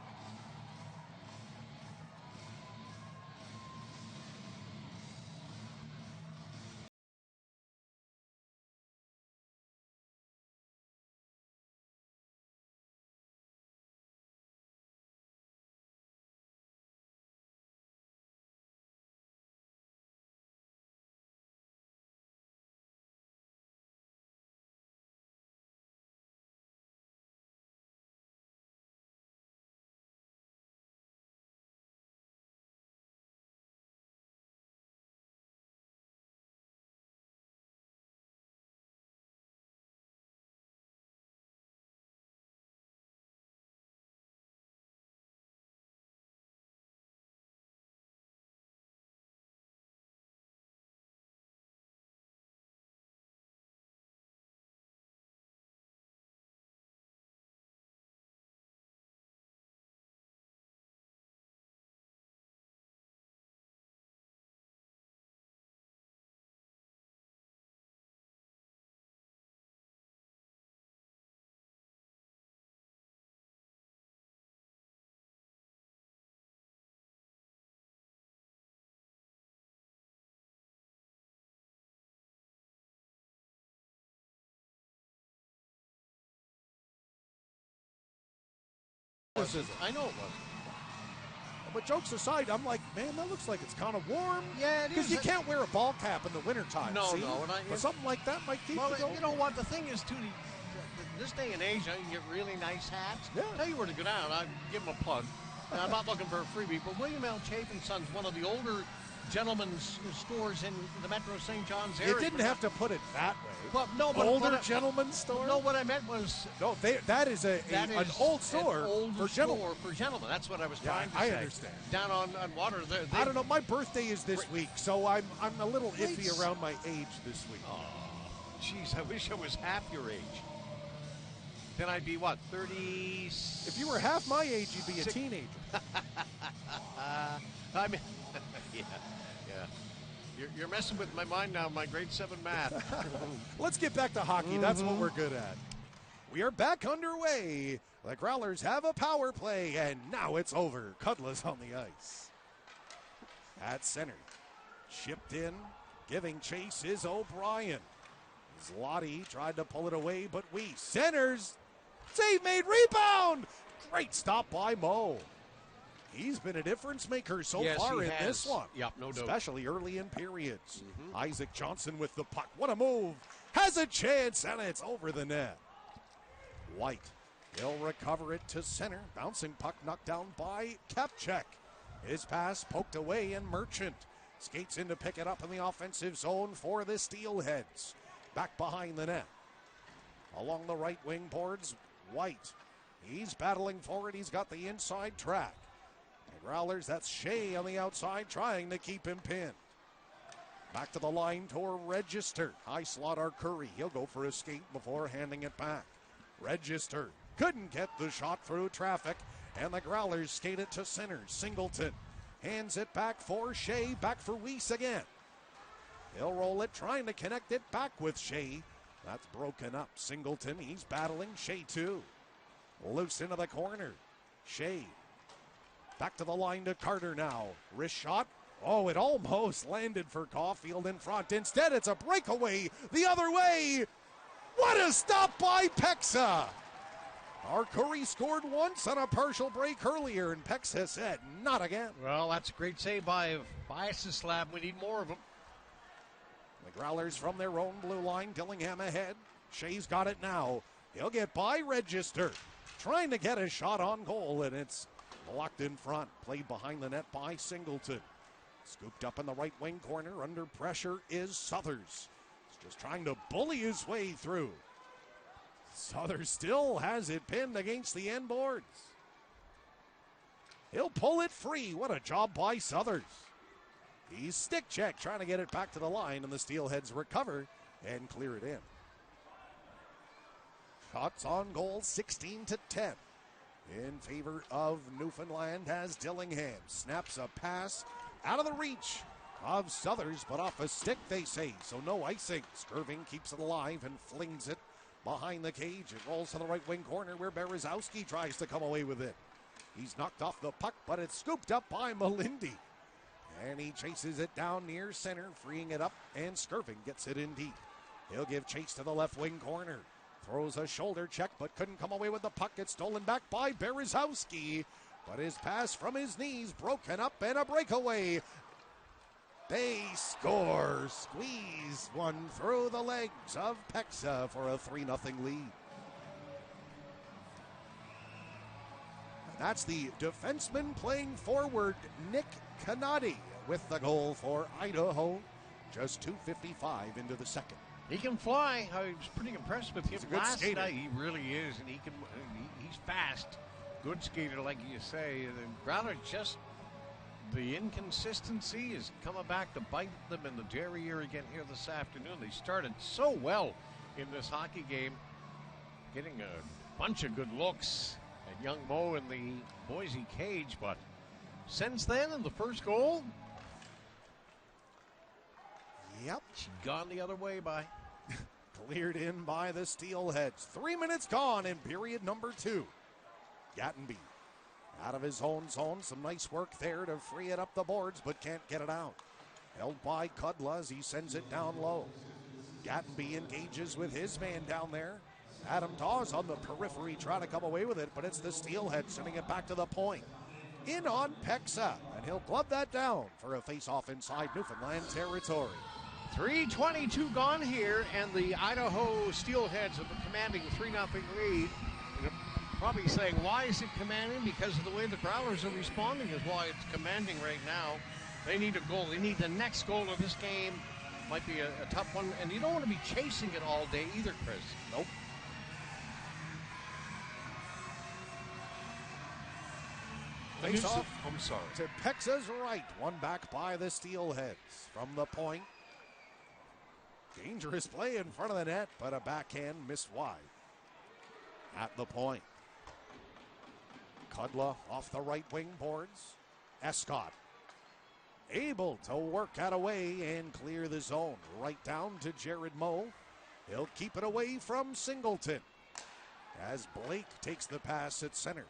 This is it. I know it wasn't. But jokes aside, I'm like, man, that looks like it's kind of warm. Yeah, it is. Because you can't wear a ball cap in the wintertime. No, see? no. But something like that might keep well, you going. you know what? The thing is, too, this day and age, you can get really nice hats. Yeah. Tell you where to go down. I'll give them a plug. I'm not looking for a freebie, but William L. Chapin Sons, one of the older gentlemen's stores in the Metro St. John's area. You didn't have to put it that way. Well, no, but older gentleman's store? No, what I meant was... No, that is an old store for gentlemen. For gentlemen. That's what I was trying to say. I understand. Down on water. I don't know. My birthday is this week, so I'm a little iffy around my age this week. Oh, jeez, I wish I was half your age. Then I'd be, what, 30... If you were half my age, you'd be a teenager. I mean, yeah. You're messing with my mind now, my grade 7 math. Let's get back to hockey. That's what we're good at. We are back underway. The Growlers have a power play, and now it's over. Cudla's on the ice. At center. Chipped in. Giving chase is O'Brien. Zloty tried to pull it away, but centers. Save made, rebound. Great stop by Mo. He's been a difference maker so far in this one. Yep, no doubt. Especially early in periods. Isaac Johnson with the puck. What a move. Has a chance, and it's over the net. White. He'll recover it to center. Bouncing puck knocked down by Kapchek. His pass poked away, and Merchant skates in to pick it up in the offensive zone for the Steelheads. Back behind the net. Along the right wing boards, White. He's battling forward. He's got the inside track. The Growlers, that's Shea on the outside trying to keep him pinned. Back to the line toward Register. High slot Curry. He'll go for a skate before handing it back. Register couldn't get the shot through traffic, and the Growlers skate it to center. Singleton hands it back for Shea. Back for Weiss again. He'll roll it, trying to connect it back with Shea. That's broken up. Singleton, he's battling. Shea too. Loose into the corner. Shea. Back to the line to Carter now. Wrist shot. Oh, it almost landed for Caulfield in front. Instead, it's a breakaway the other way. What a stop by Pexa. Curry scored once on a partial break earlier, and Pexa said, not again. Well, that's a great save by Slab. We need more of them. The Growlers from their own blue line. Dillingham ahead. Shea's got it now. He'll get by Register. Trying to get a shot on goal, and it's blocked in front. Played behind the net by Singleton. Scooped up in the right wing corner. Under pressure is Southers. He's just trying to bully his way through. Southers still has it pinned against the end boards. He'll pull it free. What a job by Southers. He's stick check, trying to get it back to the line, and the Steelheads recover and clear it in. Shots on goal, 16-10. In favor of Newfoundland as Dillingham snaps a pass out of the reach of Southers, but off a stick, they say, so no icing. Skirving keeps it alive and flings it behind the cage. It rolls to the right wing corner where Berezowski tries to come away with it. He's knocked off the puck, but it's scooped up by Malindi. And he chases it down near center, freeing it up, and Skirving gets it in deep. He'll give chase to the left wing corner. Throws a shoulder check, but couldn't come away with the puck. It's stolen back by Berezowski. But his pass from his knees broken up, and a breakaway. They score. Squeeze one through the legs of Pexa for a 3-0 lead. That's the defenseman playing forward, Nick Canati, with the goal for Idaho. Just 2:55 into the second. He can fly. I was pretty impressed with him last skater. night. He really is, and he's fast. Good skater, like you say. And Growler, just the inconsistency is coming back to bite them in the derriere again here this afternoon. They started so well in this hockey game, getting a bunch of good looks at young Mo in the Boise cage, but since then, in the first goal, yep, she's gone the other way by. Cleared in by the Steelheads. 3 minutes gone in period number 2. Gattenby out of his own zone. Some nice work there to free it up the boards, but can't get it out. Held by Kudla as he sends it down low. Gattenby engages with his man down there. Adam Dawes on the periphery trying to come away with it, but it's the Steelheads sending it back to the point. In on Pexa, and he'll glove that down for a face-off inside Newfoundland territory. 3:22 gone here, and the Idaho Steelheads have a commanding 3-0 lead. You're probably saying, why is it commanding? Because of the way the Growlers are responding is why it's commanding right now. They need a goal. They need the next goal of this game. Might be a tough one, and you don't want to be chasing it all day either, Chris. Nope. Face off. I'm sorry. To Pexa's right. One back by the Steelheads. From the point. Dangerous play in front of the net, but a backhand missed wide. At the point. Kudla off the right wing boards. Escott able to work that away and clear the zone. Right down to Jared Moe. He'll keep it away from Singleton. As Blake takes the pass at center.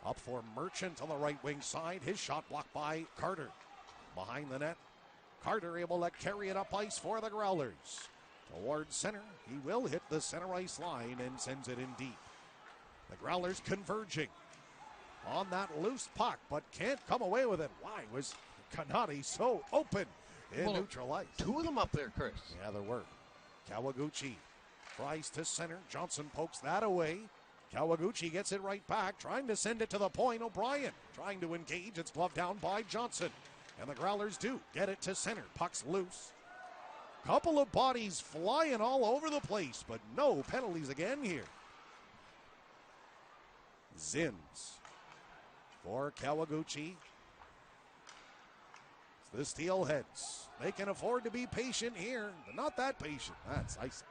Up for Merchant on the right wing side. His shot blocked by Carter. Behind the net. Carter able to carry it up ice for the Growlers. Towards center. He will hit the center ice line and sends it in deep. The Growlers converging on that loose puck, but can't come away with it. Why was Kanati so open in neutral ice? Two of them up there, Chris. Yeah, there were. Kawaguchi tries to center. Johnson pokes that away. Kawaguchi gets it right back, trying to send it to the point. O'Brien trying to engage. It's gloved down by Johnson. And the Growlers do get it to center. Puck's loose. Couple of bodies flying all over the place, but no penalties again here. Zins for Kawaguchi. It's the Steelheads. They can afford to be patient here, but not that patient. That's icing.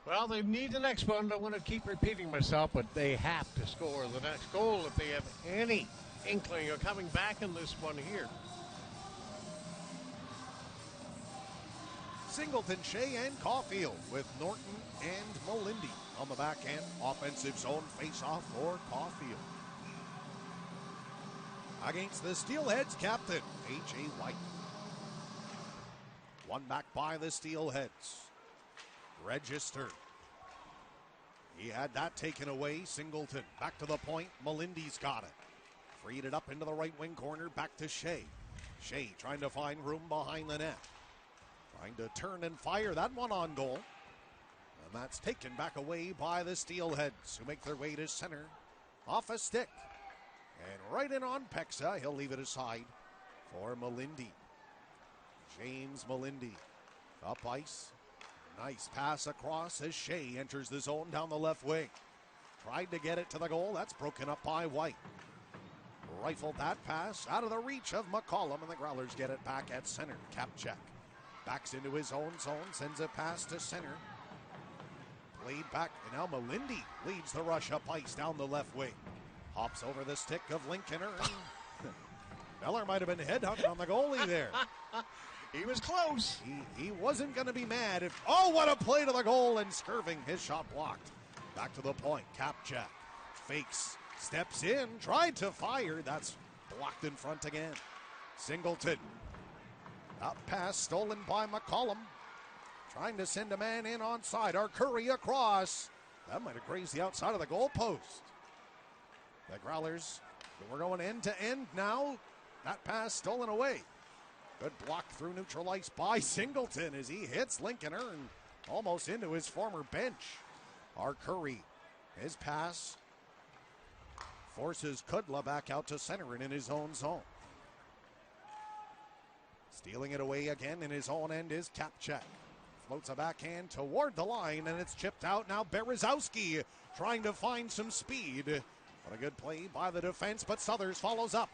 Well, they need the next one. I don't want to keep repeating myself, but they have to score the next goal if they have any inkling of coming back in this one here. Singleton, Shea, and Caulfield with Norton and Molindi on the backhand. Offensive zone face-off for Caulfield. Against the Steelheads captain, H.A. White. One back by the Steelheads. Register. He had that taken away. Singleton back to the point. Molindi's got it. Freed it up into the right wing corner. Back to Shea. Shea trying to find room behind the net. Trying to turn and fire that one on goal. And that's taken back away by the Steelheads, who make their way to center. Off a stick. And right in on Pexa. He'll leave it aside for Molindi. James Molindi. Up ice. Nice pass across as Shea enters the zone down the left wing. Tried to get it to the goal. That's broken up by White. Rifled that pass out of the reach of McCollum, and the Growlers get it back at center. Kapchek backs into his own zone, sends a pass to center. Played back, and now Molindi leads the rush up ice down the left wing. Hops over the stick of Lincolner. Miller might have been headhunting on the goalie there. He was close. He wasn't going to be mad if... Oh, what a play to the goal, and Skirving, his shot blocked. Back to the point. Kapchak fakes, steps in, tried to fire. That's blocked in front again. Singleton. Up pass stolen by McCollum. Trying to send a man in onside. Curry across. That might have grazed the outside of the goalpost. The Growlers, we're going end to end now. That pass stolen away. Good block through neutral ice by Singleton as he hits Lincolner and almost into his former bench. Curry, his pass forces Kudla back out to center and in his own zone. Stealing it away again in his own end is Kapchek. Floats a backhand toward the line, and it's chipped out. Now Berezowski trying to find some speed. What a good play by the defense, but Southers follows up.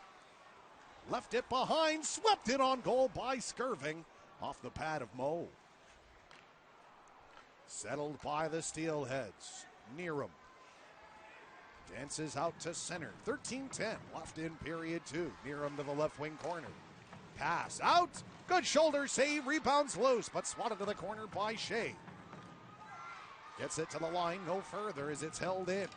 Left it behind, swept it on goal by Skirving off the pad of Moe. Settled by the Steelheads. Nearham dances out to center. 13-10 left in period two. Nearham to the left wing corner. Pass out. Good shoulder save. Rebounds loose, but swatted to the corner by Shea. Gets it to the line. No further as it's held in.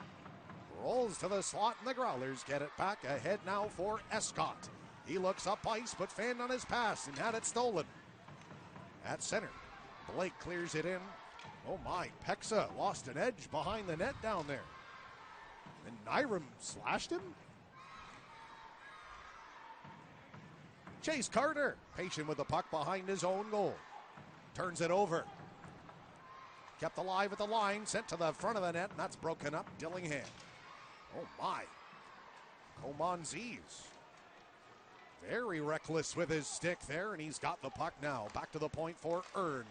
Rolls to the slot, and the Growlers get it back ahead now for Escott. He looks up ice, but fanned on his pass and had it stolen. At center, Blake clears it in. Oh my, Pexa lost an edge behind the net down there. And Nyram slashed him. Chase Carter, patient with the puck behind his own goal. Turns it over. Kept alive at the line, sent to the front of the net, and that's broken up. Dillingham. Oh my. Comanzes. Very reckless with his stick there, and he's got the puck now. Back to the point for Earn.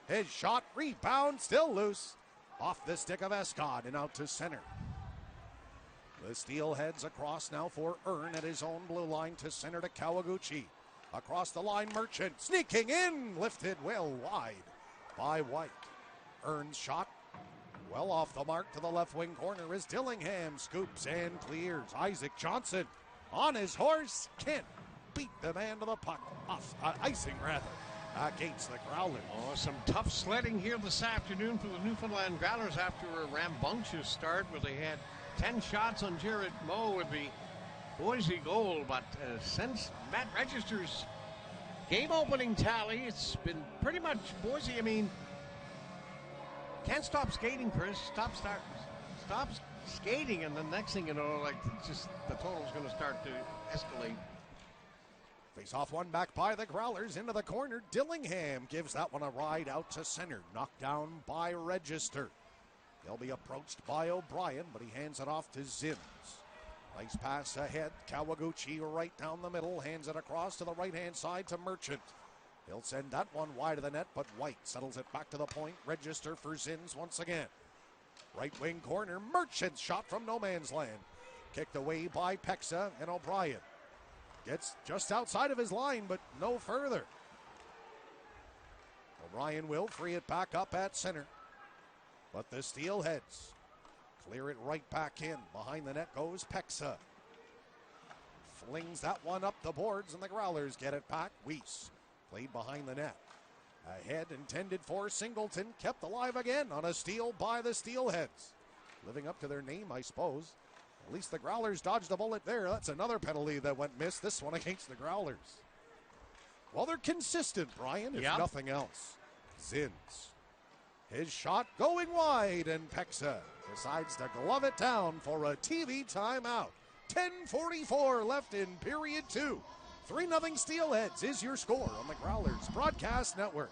His shot, rebound, still loose. Off the stick of Escott and out to center. The Steelheads across now for Earn at his own blue line to center to Kawaguchi. Across the line, Merchant sneaking in, lifted well wide by White. Earn's shot well off the mark to the left wing corner as Dillingham scoops and clears. Isaac Johnson on his horse, can't beat the man to the puck. Icing rather. Against the Growlers. Oh, some tough sledding here this afternoon for the Newfoundland Growlers after a rambunctious start where they had 10 shots on Jared Moe with the Boise goal. But since Matt Register's game-opening tally, it's been pretty much Boise. I mean, can't stop skating, Chris. Stop skating, and the next thing you know, like, just the total's going to start to escalate. Face off one back by the Growlers into the corner. Dillingham gives that one a ride out to center. Knocked down by Register. He'll be approached by O'Brien, but he hands it off to Zims. Nice pass ahead. Kawaguchi right down the middle. Hands it across to the right-hand side to Merchant. He'll send that one wide of the net, but White settles it back to the point. Register for Zims once again. Right wing corner. Merchant's shot from no man's land. Kicked away by Pexa and O'Brien. Gets just outside of his line, but no further. O'Brien will free it back up at center. But the Steelheads clear it right back in. Behind the net goes Pexa. Flings that one up the boards, and the Growlers get it back. Weiss played behind the net. Ahead, intended for Singleton. Kept alive again on a steal by the Steelheads. Living up to their name, I suppose. At least the Growlers dodged a bullet there. That's another penalty that went missed. This one against the Growlers. Well, they're consistent, Brian, if nothing else. Zins. His shot going wide, and Pexa decides to glove it down for a TV timeout. 10:44 left in period 2. 3-0 Steelheads is your score on the Growlers Broadcast Network.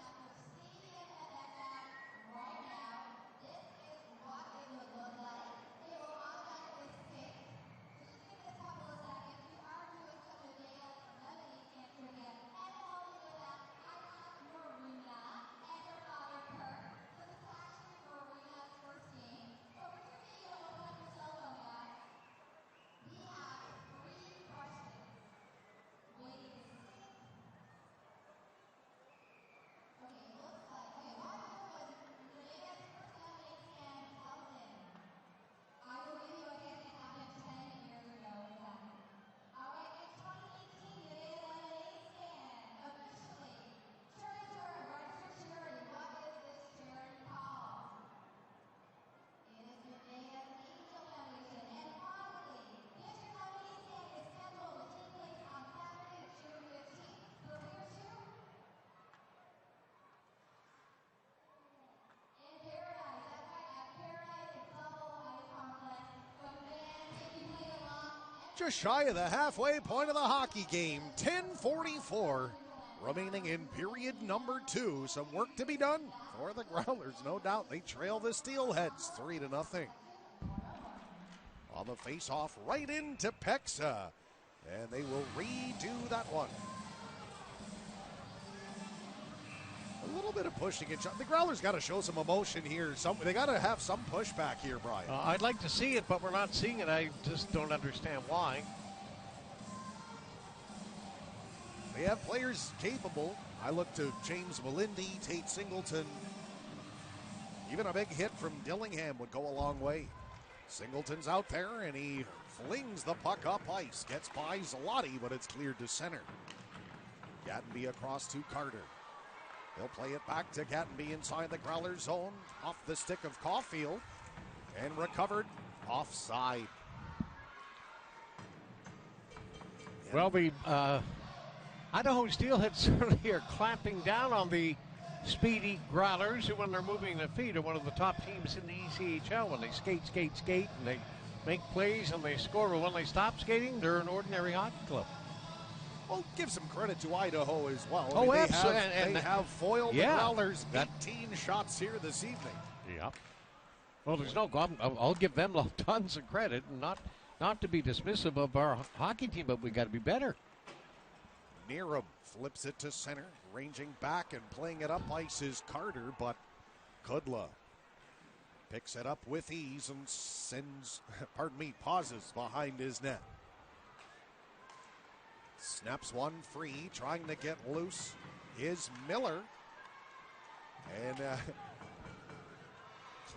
Just shy of the halfway point of the hockey game. 10:44 remaining in period number 2. Some work to be done for the Growlers, no doubt. They trail the Steelheads 3-0. On the face-off right into Pexa. And they will redo that one. A little bit of pushing and shot. The Growlers got to show some emotion here. They got to have some pushback here, Brian. I'd like to see it, but we're not seeing it. I just don't understand why. They have players capable. I look to James Melindy, Tate Singleton. Even a big hit from Dillingham would go a long way. Singleton's out there, and he flings the puck up ice. Gets by Zloty, but it's cleared to center. Gattenby across to Carter. They'll play it back to Gattenby inside the Growler zone. Off the stick of Caulfield. And recovered offside. Well, the Idaho Steelheads certainly are clamping down on the speedy Growlers, who when they're moving their feet are one of the top teams in the ECHL. When they skate, and they make plays and they score. But when they stop skating, they're an ordinary hockey club. Well, give some credit to Idaho as well. Oh, they absolutely. They have foiled the Yeah. Growlers 18 shots here this evening. Yeah. Well, there's no problem. I'll give them tons of credit, and not to be dismissive of our hockey team, but we got to be better. Nearham flips it to center, ranging back and playing it up ice is Carter, but Kudla picks it up with ease and pauses behind his net. Snaps one free, trying to get loose is Miller. And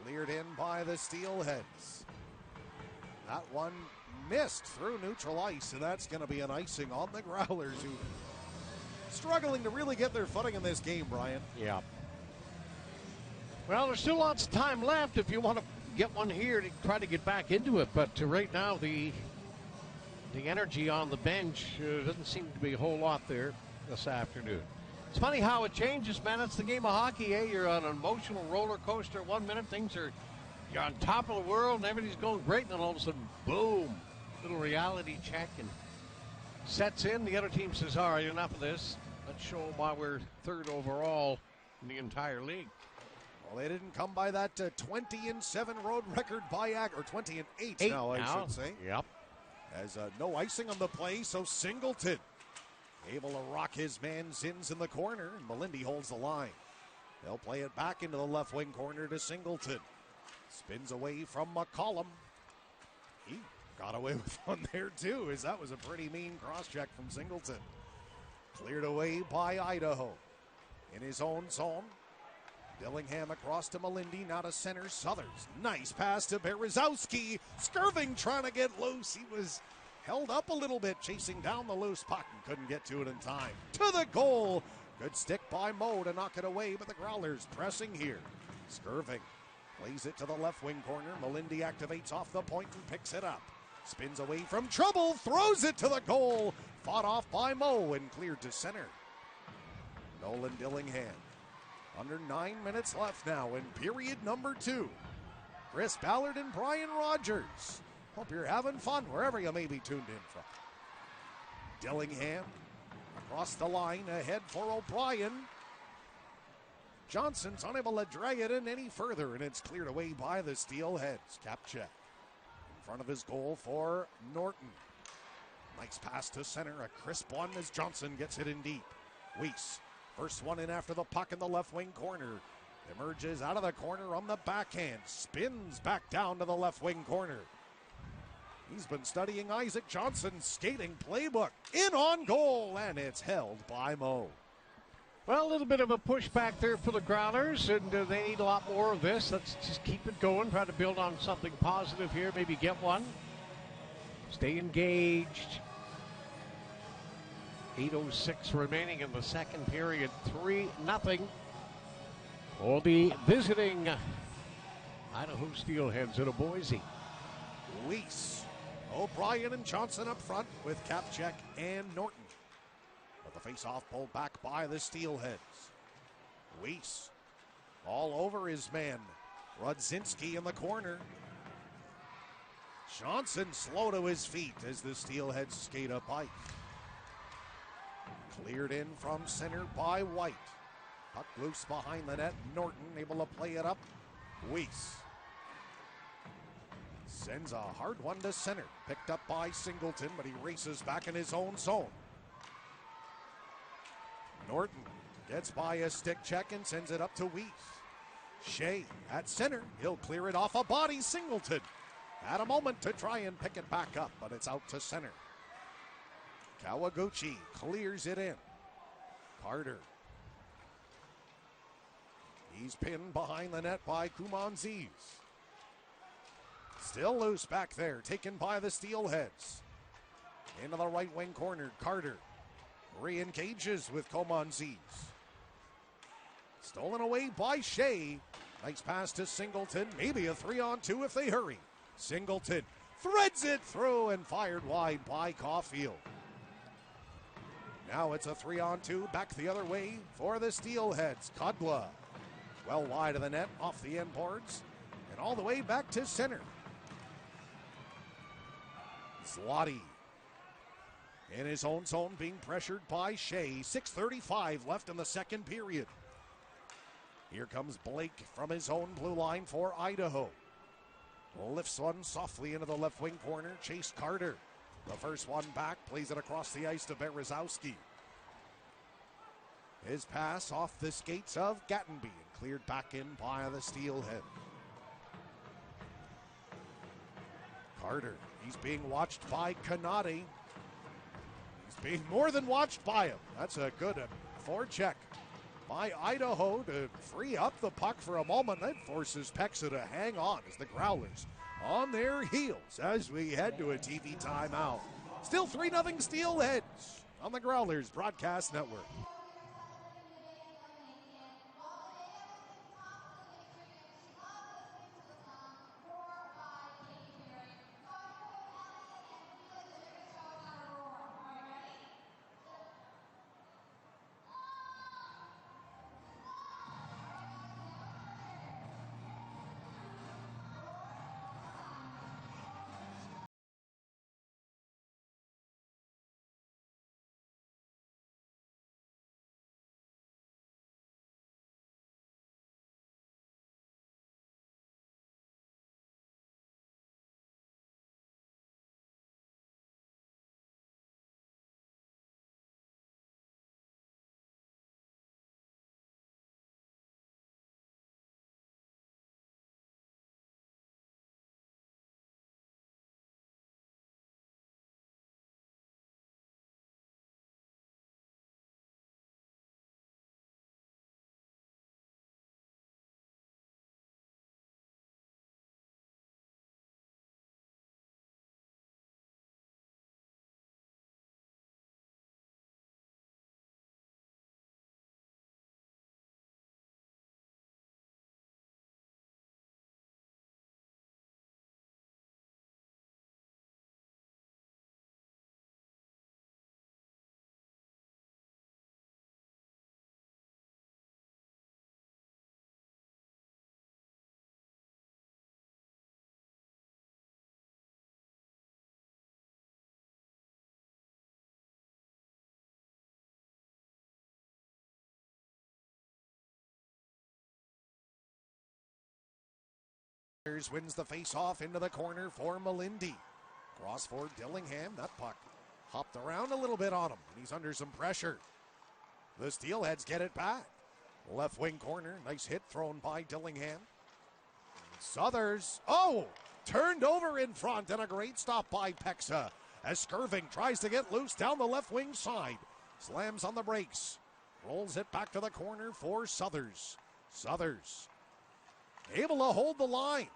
cleared in by the Steelheads. That one missed through neutral ice, and that's going to be an icing on the Growlers, who struggling to really get their footing in this game, Brian. Yeah. Well, there's still lots of time left if you want to get one here to try to get back into it. But right now, the energy on the bench doesn't seem to be a whole lot there this afternoon. It's funny how it changes, man. It's the game of hockey, eh? You're on an emotional roller coaster. 1 minute, you're on top of the world, and everything's going great, and then all of a sudden, boom, little reality check, and sets in. The other team says, all right, enough of this. Let's show them why we're third overall in the entire league. Well, they didn't come by that 20-7 road record by or 20-8 now, I should say. Yep. As no icing on the play, so Singleton able to rock his man Zins in the corner, and Melindy holds the line. They'll play it back into the left wing corner to Singleton. Spins away from McCollum. He got away with one there, too, as that was a pretty mean cross-check from Singleton. Cleared away by Idaho. In his own zone, Dillingham across to Melindy, now to center. Southers, nice pass to Berezowski. Skirving trying to get loose. He was held up a little bit, chasing down the loose puck and couldn't get to it in time. To the goal. Good stick by Moe to knock it away, but the Growlers pressing here. Skirving plays it to the left wing corner. Melindy activates off the point and picks it up. Spins away from trouble, throws it to the goal. Fought off by Moe and cleared to center. Nolan Dillingham. Under 9 minutes left now in period number 2. Chris Ballard and Brian Rogers. Hope you're having fun wherever you may be tuned in from. Dillingham across the line ahead for O'Brien. Johnson's unable to drag it in any further, and it's cleared away by the Steelheads. Kapchek in front of his goal for Norton. Nice pass to center, a crisp one as Johnson gets it in deep. Weiss, first one in after the puck in the left wing corner. Emerges out of the corner on the backhand. Spins back down to the left wing corner. He's been studying Isaac Johnson's skating playbook. In on goal, and it's held by Moe. Well, a little bit of a pushback there for the Growlers, and they need a lot more of this. Let's just keep it going, try to build on something positive here, maybe get one. Stay engaged. 8:06 remaining in the second period. 3-0 for the visiting Idaho Steelheads in Boise. Weiss, O'Brien and Johnson up front with Kapchek and Norton. But the face-off pulled back by the Steelheads. Weiss all over his man. Rudzinski in the corner. Johnson slow to his feet as the Steelheads skate up ice. Cleared in from center by White. Puck loose behind the net. Norton able to play it up. Weiss sends a hard one to center. Picked up by Singleton, but he races back in his own zone. Norton gets by a stick check and sends it up to Weiss. Shea at center. He'll clear it off a body. Singleton had a moment to try and pick it back up, but it's out to center. Kawaguchi clears it in. Carter. He's pinned behind the net by Kumanziz. Still loose back there, taken by the Steelheads. Into the right wing corner, Carter re-engages with Kumanziz. Stolen away by Shea. Nice pass to Singleton, maybe a 3-on-2 if they hurry. Singleton threads it through and fired wide by Caulfield. Now it's a 3-on-2, back the other way for the Steelheads. Kudla, well wide of the net, off the end boards, and all the way back to center. Zloty in his own zone, being pressured by Shea. 6:35 left in the second period. Here comes Blake from his own blue line for Idaho. Lifts one softly into the left wing corner. Chase Carter, the first one back, plays it across the ice to Berezowski. His pass off the skates of Gattenby and cleared back in by the Steelhead. Carter, he's being watched by Kanade. He's being more than watched by him. That's a good forecheck by Idaho to free up the puck for a moment. That forces Pexa to hang on as the Growlers on their heels as we head to a TV timeout. Still 3-0 Steelheads on the Growlers Broadcast Network. Wins the face-off into the corner for Malindi. Cross for Dillingham. That puck hopped around a little bit on him, and he's under some pressure. The Steelheads get it back. Left wing corner. Nice hit thrown by Dillingham. Southers. Oh! Turned over in front, and a great stop by Pexa as Skirving tries to get loose down the left wing side. Slams on the brakes. Rolls it back to the corner for Southers. Southers able to hold the line.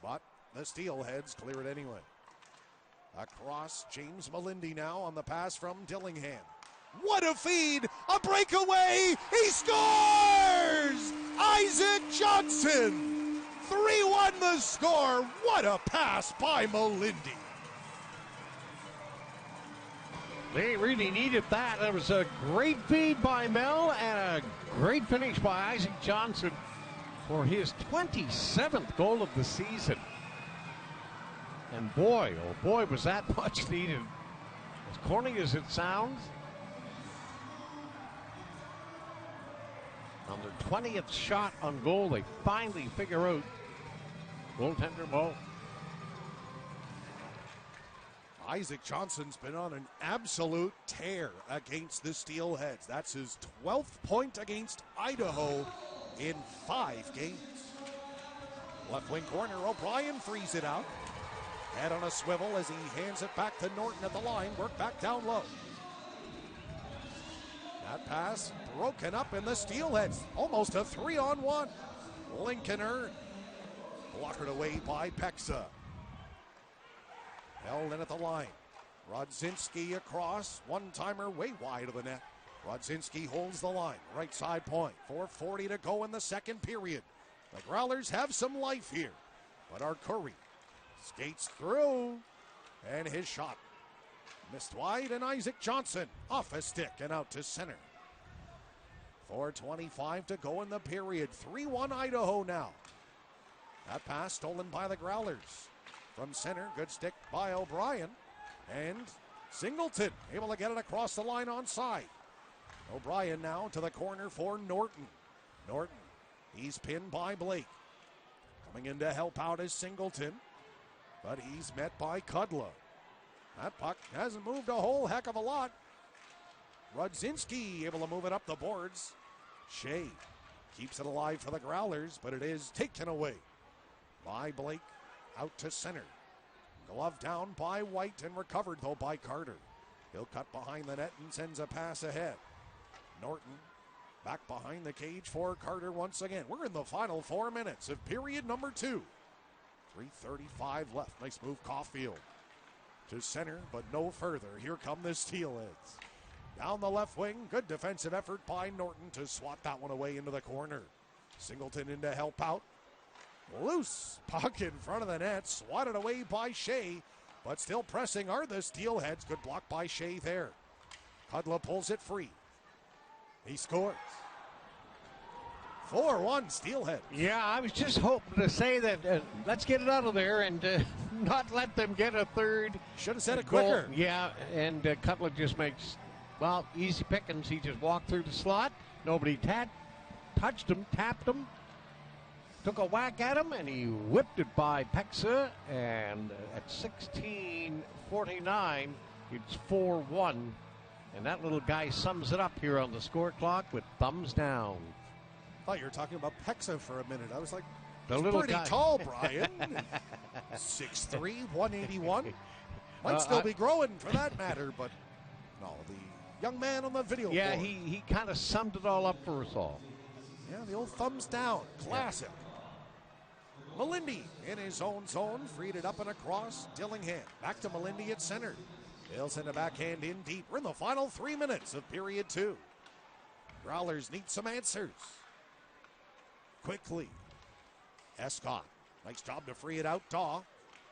But the Steelheads clear it anyway. Across, James Malindi now on the pass from Dillingham. What a feed! A breakaway! He scores! Isaac Johnson! 3-1 the score. What a pass by Malindi. They really needed that. That was a great feed by Mel and a great finish by Isaac Johnson for his 27th goal of the season. And boy, oh boy, was that much needed. As corny as it sounds, on their 20th shot on goal, they finally figure out goaltender Mo. Isaac Johnson's been on an absolute tear against the Steelheads. That's his 12th point against Idaho in 5 games. Left wing corner, O'Brien frees it out. Head on a swivel as he hands it back to Norton at the line. Work back down low. That pass broken up in the Steelheads. Almost a 3-on-1. Lincolner blockered away by Pexa. Held in at the line. Rodzinski across. One-timer way wide of the net. Rodzinski holds the line. Right side point. 4:40 to go in the second period. The Growlers have some life here. But Arcuri skates through. And his shot Missed wide, and Isaac Johnson off a stick and out to center. 4:25 to go in the period. 3-1 Idaho now. That pass stolen by the Growlers. From center, good stick by O'Brien. And Singleton able to get it across the line onside. O'Brien now to the corner for Norton. Norton, he's pinned by Blake. Coming in to help out is Singleton, but he's met by Kudla. That puck hasn't moved a whole heck of a lot. Rudzinski able to move it up the boards. Shea keeps it alive for the Growlers, but it is taken away by Blake. Out to center. Glove down by White and recovered, though, by Carter. He'll cut behind the net and sends a pass ahead. Norton back behind the cage for Carter once again. We're in the final 4 minutes of period number 2. 3:35 left. Nice move, Caulfield. To center, but no further. Here come the Steelheads. Down the left wing, good defensive effort by Norton to swat that one away into the corner. Singleton in to help out. Loose puck in front of the net, swatted away by Shea, but still pressing are the Steelheads. Good block by Shea there. Kudla pulls it free. He scores. 4-1 Steelheads. Yeah, I was just hoping to say that let's get it out of there and not let them get a third. Should have said it goal. quicker. Yeah, and Kudla just makes, well, easy pickings. He just walked through the slot. Nobody touched him, tapped him, took a whack at him, and he whipped it by Pexa. And at 16:49, it's 4-1. And that little guy sums it up here on the score clock with thumbs down. I thought you were talking about Pexa for a minute. I was like, The he's little pretty guy. tall, Brian. 6'3", 181. Might still be growing for that matter, but no, the young man on the video board. Yeah, he kind of summed it all up for us all. Yeah, the old thumbs down. Classic. Melindy in his own zone, freed it up and across. Dillingham back to Melindy at center. They'll send a backhand in deep. We're in the final 3 minutes of period 2. Growlers need some answers. Quickly. Escott. Nice job to free it out. Daw.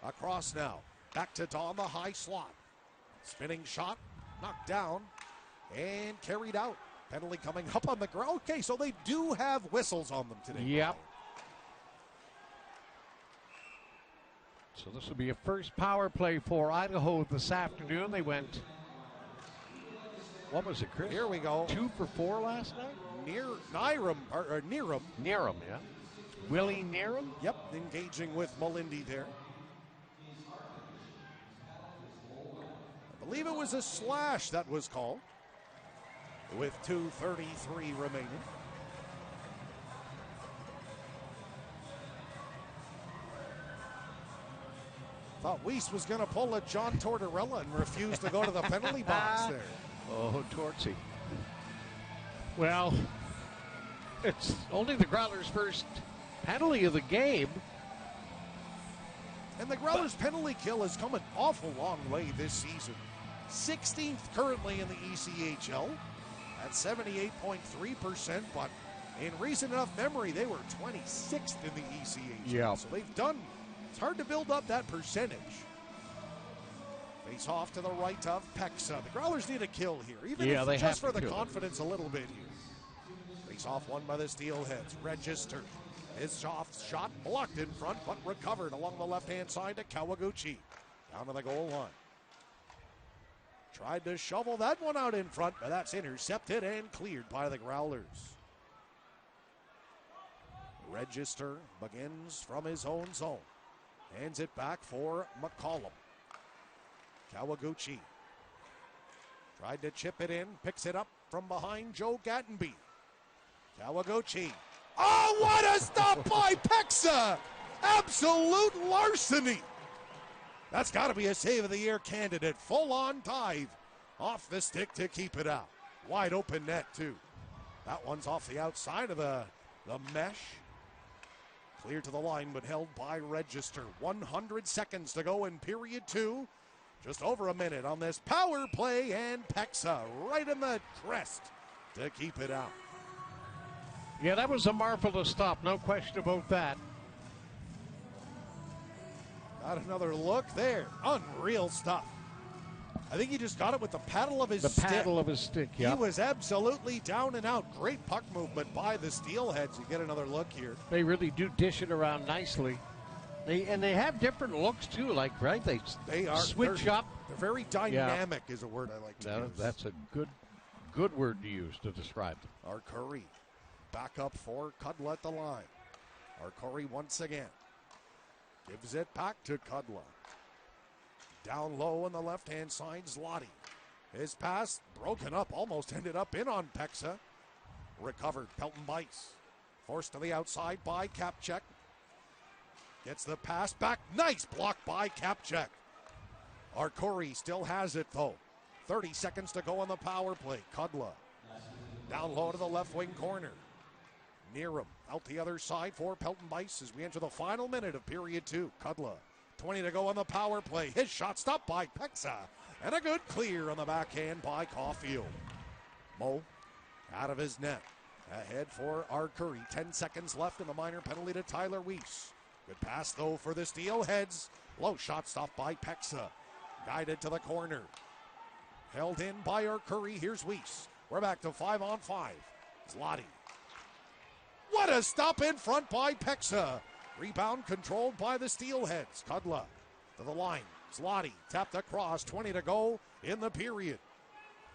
Across now. Back to Daw in the high slot. Spinning shot. Knocked down. And carried out. Penalty coming up on the ground. Okay, so they do have whistles on them today. Yep. So this will be a first power play for Idaho this afternoon. They went, what was it, Chris? Here we go. 2 for 4 last night? Neerum. Neerum, yeah. Willie Neerum? Yep, engaging with Melindy there. I believe it was a slash that was called with 2:33 remaining. Thought Weiss was going to pull a John Tortorella and refuse to go to the penalty box there. Oh, Tortsy. Well, it's only the Growlers' first penalty of the game. And the Growlers' penalty kill has come an awful long way this season. 16th currently in the ECHL at 78.3%, but in recent enough memory, they were 26th in the ECHL. Yeah. So they've done, it's hard to build up that percentage. Face off to the right of Pexa. The Growlers need a kill here, even Yeah, if they just have for to the kill. confidence a little bit here. Face off won by the Steelheads. Register. His shot blocked in front, but recovered along the left-hand side to Kawaguchi. Down to the goal line. Tried to shovel that one out in front, but that's intercepted and cleared by the Growlers. Register begins from his own zone. Hands it back for McCollum. Kawaguchi. Tried to chip it in, picks it up from behind Joe Gattenby. Kawaguchi. Oh, what a stop by Pexa! Absolute larceny! That's got to be a save of the year candidate. Full-on dive off the stick to keep it out. Wide open net, too. That one's off the outside of the mesh. Clear to the line, but held by Register. 100 seconds to go in period 2. Just over a minute on this power play, and Pexa right in the crest to keep it out. Yeah, that was a marvelous stop. No question about that. Got another look there. Unreal stuff. I think he just got it with the paddle of his stick. The paddle of his stick, yeah. He was absolutely down and out. Great puck movement by the Steelheads. You get another look here. They really do dish it around nicely. They have different looks, too, like, right? They switch up. They're very dynamic is a word I like to use. That's a good word to use to describe them. Arcuri back up for Kudla at the line. Arcuri once again gives it back to Kudla. Down low on the left-hand side, Zloty. His pass broken up, almost ended up in on Peksa. Recovered, Pelton Bice. Forced to the outside by Kapchek. Gets the pass back. Nice block by Kapchek. Arcuri still has it, though. 30 seconds to go on the power play. Kudla down low to the left wing corner. Near him, out the other side for Pelton Bice as we enter the final minute of period 2. Kudla, 20 to go on the power play. His shot stopped by Peksa. And a good clear on the backhand by Caulfield. Mo out of his net. Ahead for Arcuri. 10 seconds left in the minor penalty to Tyler Weiss. Good pass, though, for the Steelheads. Low shot stopped by Peksa. Guided to the corner. Held in by Arcuri. Here's Weiss. We're back to 5-on-5. Zloty. What a stop in front by Peksa. Rebound controlled by the Steelheads. Kudla to the line. Zloty tapped across. 20 to go in the period.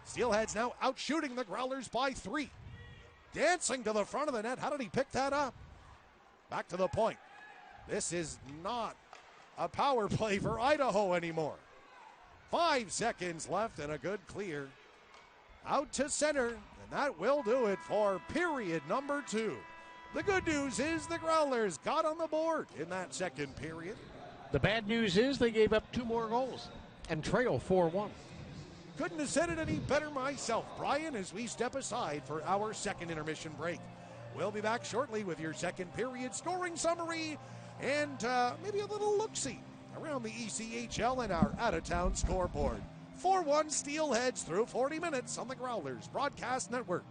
Steelheads now out shooting the Growlers by 3. Dancing to the front of the net. How did he pick that up? Back to the point. This is not a power play for Idaho anymore. 5 seconds left and a good clear. Out to center, and that will do it for period number 2. The good news is the Growlers got on the board in that second period. The bad news is they gave up 2 more goals and trail 4-1. Couldn't have said it any better myself, Brian, as we step aside for our second intermission break. We'll be back shortly with your second period scoring summary and maybe a little look-see around the ECHL and our out-of-town scoreboard. 4-1 Steelheads through 40 minutes on the Growlers Broadcast Network.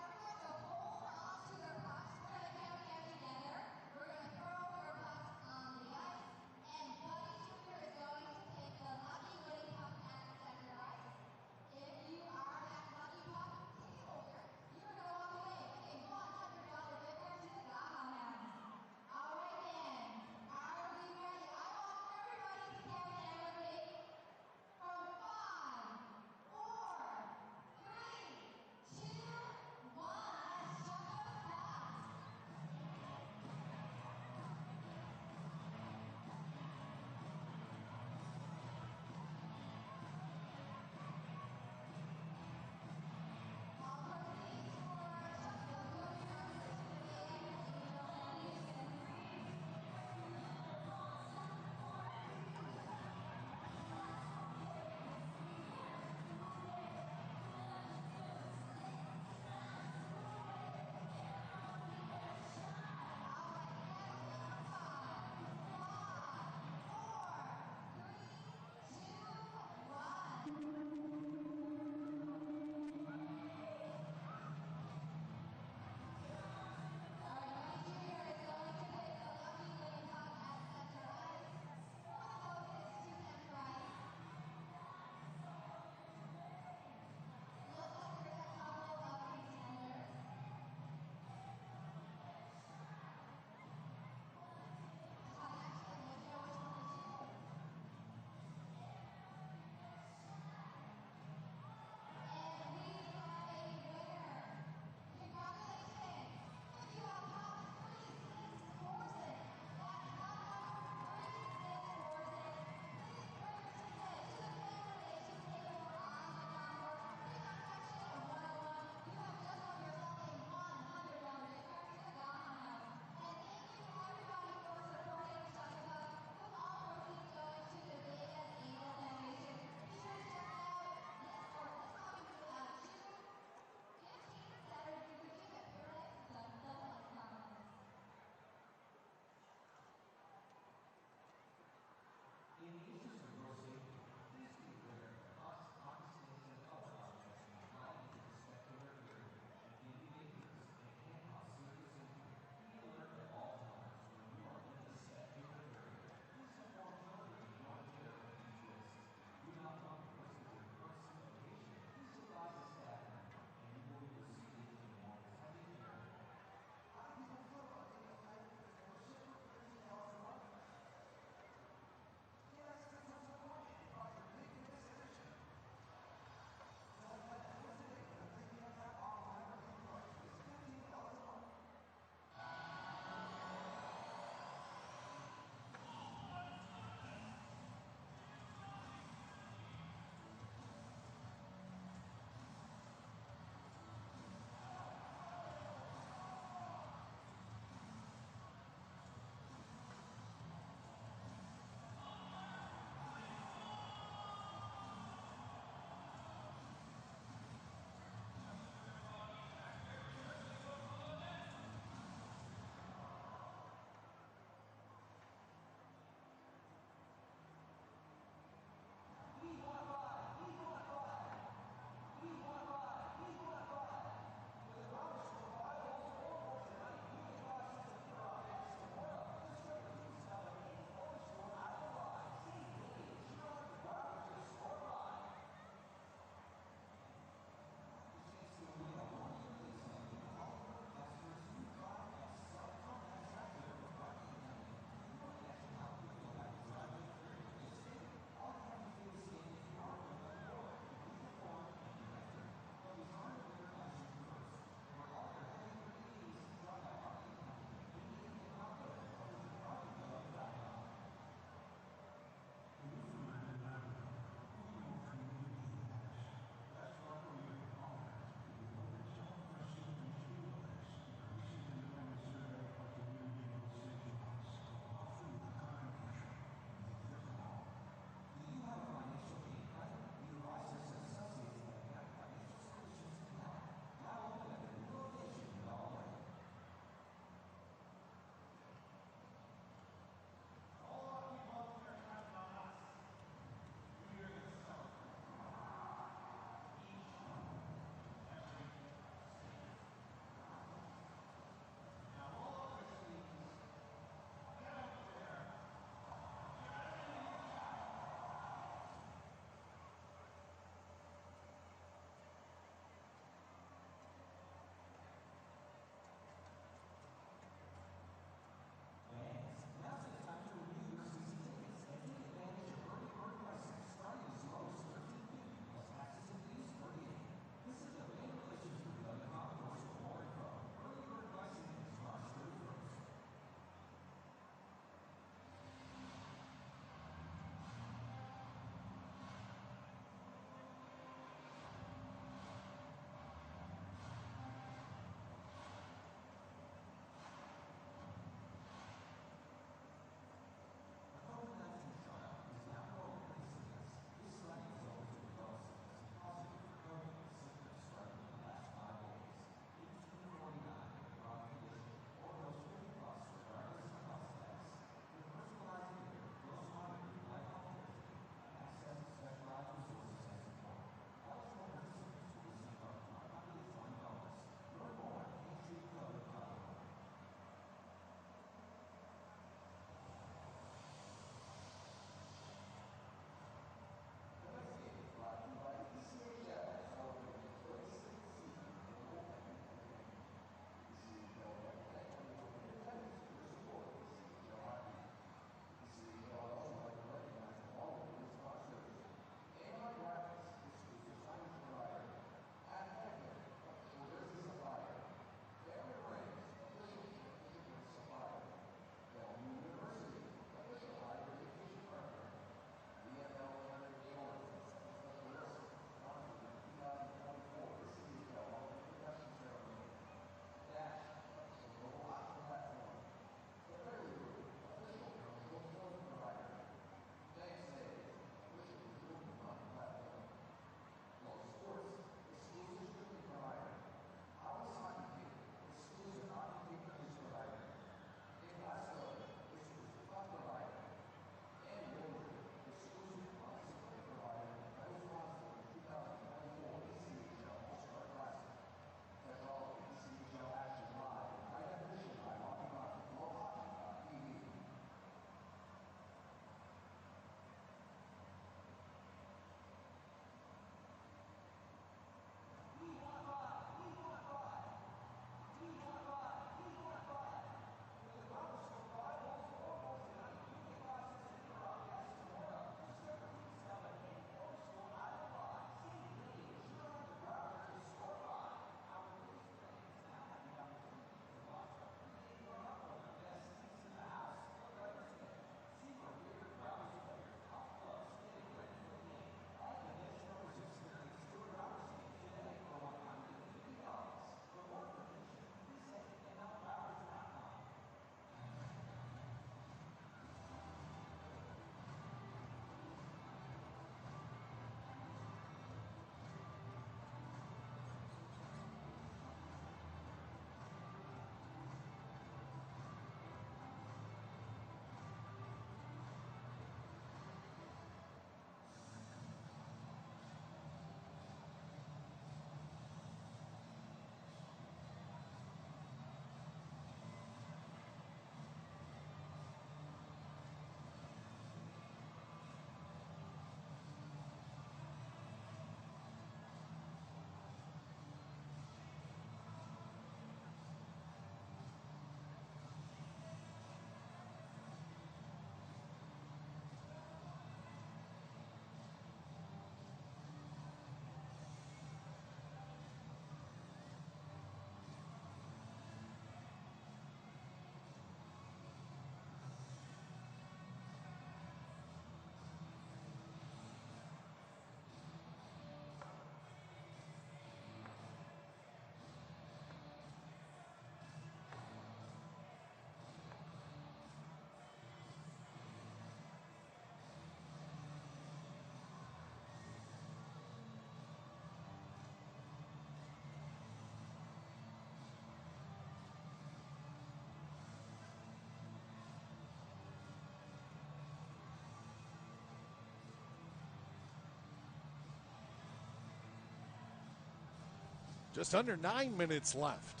Just under 9 minutes left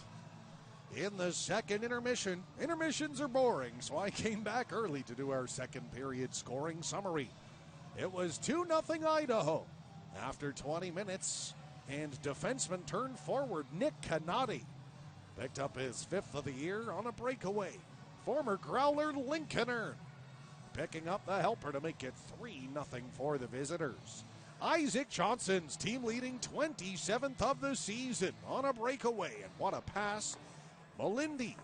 in the second intermission. Intermissions are boring, so I came back early to do our second period scoring summary. It was 2-0 Idaho after 20 minutes, and defenseman turned forward Nick Canati picked up his 5th of the year on a breakaway. Former Growler Lincoln Earn picking up the helper to make it 3-0 for the visitors. Isaac Johnson's team-leading 27th of the season on a breakaway, and what a pass. Melindy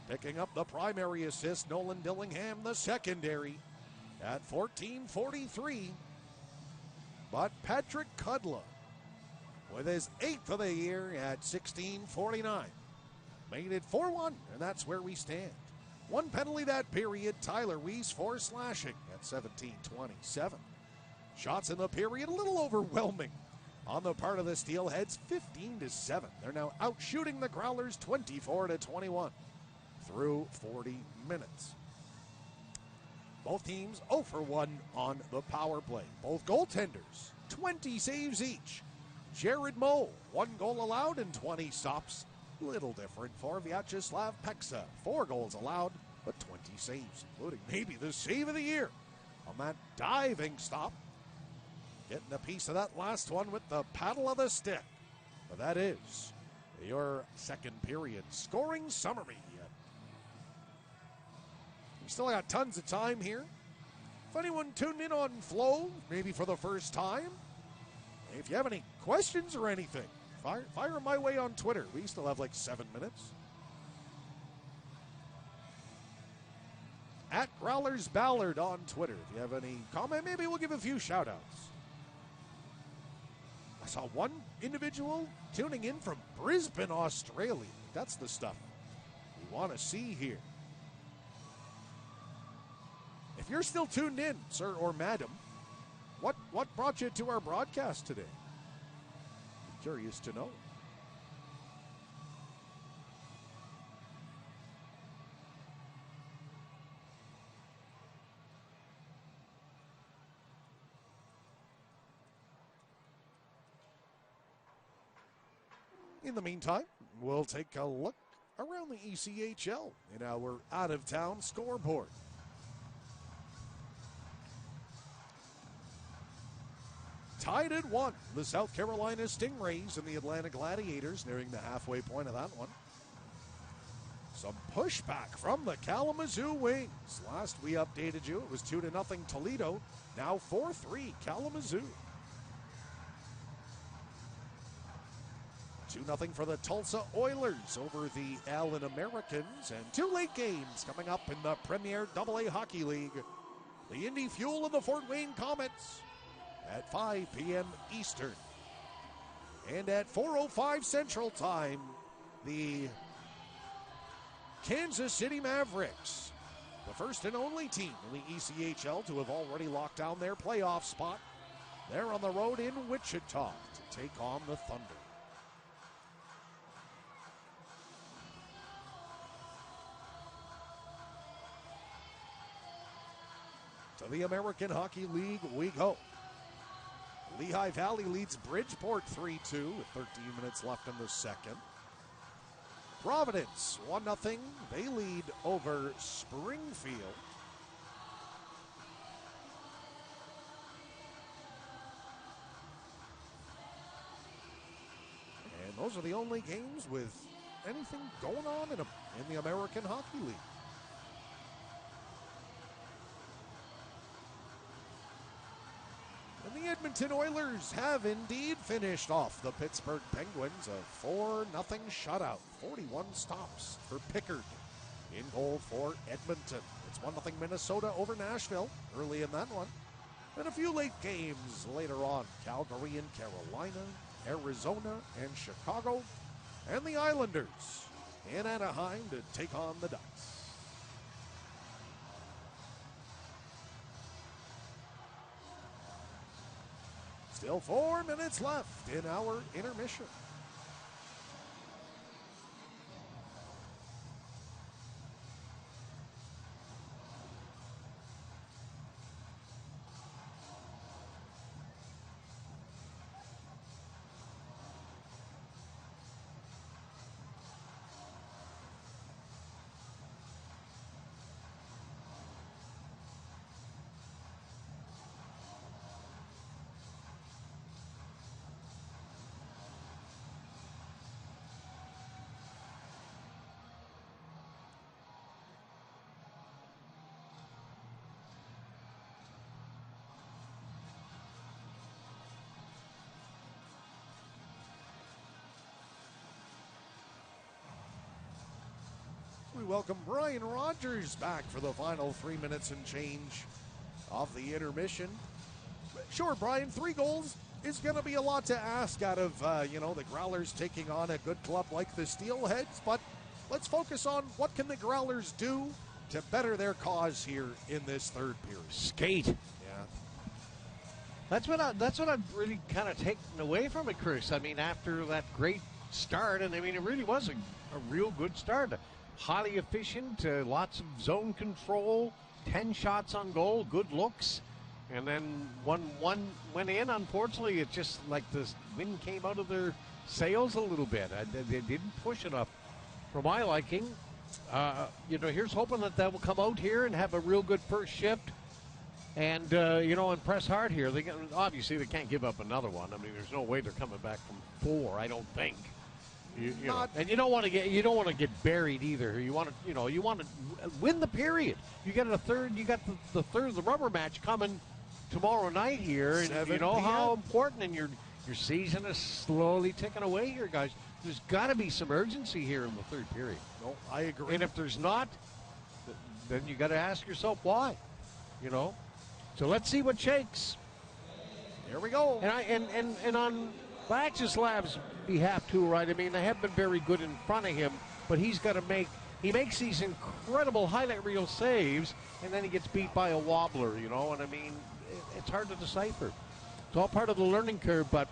picking up the primary assist. Nolan Dillingham the secondary at 14:43. But Patrick Kudla with his 8th of the year at 16:49 made it 4-1, and that's where we stand. One penalty that period. Tyler Weiss for slashing at 17:27. Shots in the period a little overwhelming on the part of the Steelheads, 15-7. They're now out shooting the Growlers 24-21 through 40 minutes. Both teams 0 for 1 on the power play. Both goaltenders, 20 saves each. Jared Moe, 1 goal allowed and 20 stops. Little different for Vyacheslav Peksa. 4 goals allowed, but 20 saves, including maybe the save of the year on that diving stop. Getting a piece of that last one with the paddle of the stick. But that is your second period scoring summary. We still got tons of time here. If anyone tuned in on Flo, maybe for the first time, if you have any questions or anything, fire them my way on Twitter. We still have like 7 minutes. At Growlers Ballard on Twitter. If you have any comment, maybe we'll give a few shout-outs. I saw one individual tuning in from Brisbane, Australia. That's the stuff we want to see here. If you're still tuned in, sir or madam, what brought you to our broadcast today? I'm curious to know. In the meantime, we'll take a look around the ECHL in our out-of-town scoreboard. Tied at 1, the South Carolina Stingrays and the Atlanta Gladiators nearing the halfway point of that one. Some pushback from the Kalamazoo Wings. Last we updated you, it was 2-0 Toledo. Now 4-3 Kalamazoo. 2-0 for the Tulsa Oilers over the Allen Americans. And 2 late games coming up in the Premier AA Hockey League. The Indy Fuel and the Fort Wayne Comets at 5 p.m. Eastern. And at 4:05 Central Time, the Kansas City Mavericks, the first and only team in the ECHL to have already locked down their playoff spot. They're on the road in Wichita to take on the Thunder. To the American Hockey League we go. Lehigh Valley leads Bridgeport 3-2 with 13 minutes left in the second. Providence 1-0. They lead over Springfield. And those are the only games with anything going on in the American Hockey League. And the Edmonton Oilers have indeed finished off the Pittsburgh Penguins, a 4-0 shutout. 41 stops for Pickard in goal for Edmonton. It's 1-0 Minnesota over Nashville early in that one. And a few late games later on. Calgary and Carolina, Arizona and Chicago, and the Islanders in Anaheim to take on the Ducks. Still 4 minutes left in our intermission. welcome Brian Rogers back for the final 3 minutes and change of the intermission. Sure, Brian, 3 goals is going to be a lot to ask out of, the Growlers taking on a good club like the Steelheads, but let's focus on what can the Growlers do to better their cause here in this third period. Skate. Yeah. That's what I've really kind of taken away from it, Chris. I mean, after that great start, and I mean, it really was a real good start. Highly efficient, lots of zone control, 10 shots on goal, good looks. And then one went in. Unfortunately, it just like the wind came out of their sails a little bit. They didn't push enough for my liking. Here's hoping that will come out here and have a real good first shift. And, and press hard here. Obviously, they can't give up another one. I mean, there's no way they're coming back from 4, I don't think. And you don't want to get buried either. You want to win the period. You got the third, the rubber match coming tomorrow night here, and you know how important, and your season is slowly ticking away here, guys. There's got to be some urgency here in the third period. No, I agree. And if there's not, then you got to ask yourself why. So let's see what shakes. Here we go. And on Vachislav's behalf too, right? I mean, they have been very good in front of him, but he makes these incredible highlight reel saves, and then he gets beat by a wobbler, and I mean, it's hard to decipher. It's all part of the learning curve, but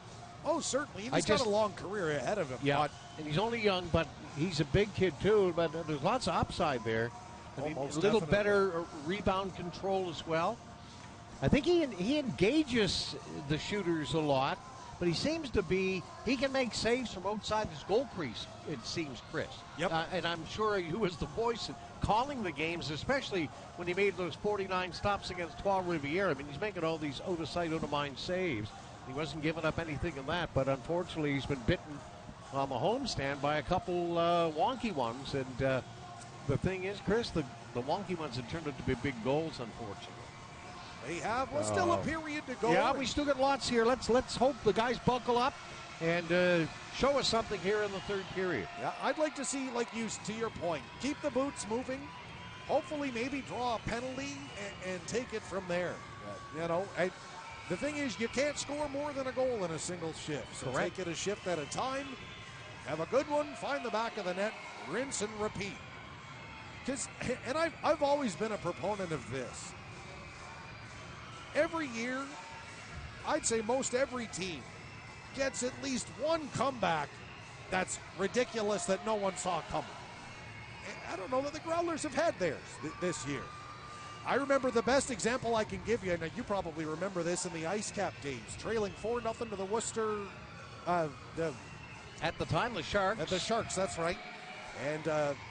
oh, certainly. He's got a long career ahead of him. Yeah, and he's only young, but he's a big kid too, but there's lots of upside there. A little better rebound control as well. I think he engages the shooters a lot, but he can make saves from outside his goal crease, it seems, Chris. Yep. And I'm sure he was the voice calling the games, especially when he made those 49 stops against Trois Rivières. I mean, he's making all these out-of-sight, out-of-mind saves. He wasn't giving up anything in that, but unfortunately he's been bitten on the homestand by a couple wonky ones. And the thing is, Chris, the wonky ones have turned out to be big goals, unfortunately. They have. Well, still a period to go. Yeah, we still got lots here. Let's hope the guys buckle up and show us something here in the third period. Yeah, I'd like to see, to your point, keep the boots moving. Hopefully, maybe draw a penalty and take it from there. The thing is, you can't score more than a goal in a single shift. So Correct. Take it a shift at a time. Have a good one. Find the back of the net. Rinse and repeat. And I've always been a proponent of this. Every year, I'd say most every team gets at least one comeback that's ridiculous that no one saw coming. And I don't know that the Growlers have had theirs this year. I remember the best example I can give you, and you probably remember this in the Ice Cap days, trailing 4-0 to the Worcester. At the time, the Sharks. At the Sharks, that's right. And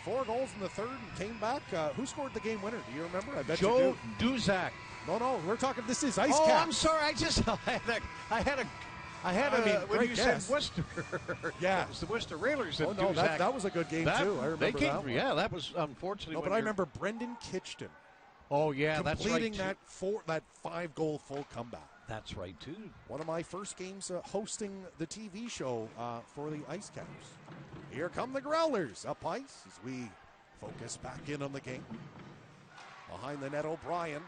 4 goals in the third and came back. Who scored the game winner? Do you remember? I bet Joe you do. Duzak. No, we're talking. This is Ice Cap. Oh, I'm sorry. I had when you said Worcester. Yeah, it was the Worcester Railers. Oh no, that was a good game too. I remember that one. Yeah, that was unfortunately. No, but I remember Brendan Kitchton. Oh yeah, that's right. Completing that 5-goal full comeback. That's right too. One of my first games hosting the TV show for the Ice Caps. Here come the Growlers up ice as we focus back in on the game. Behind the net, O'Brien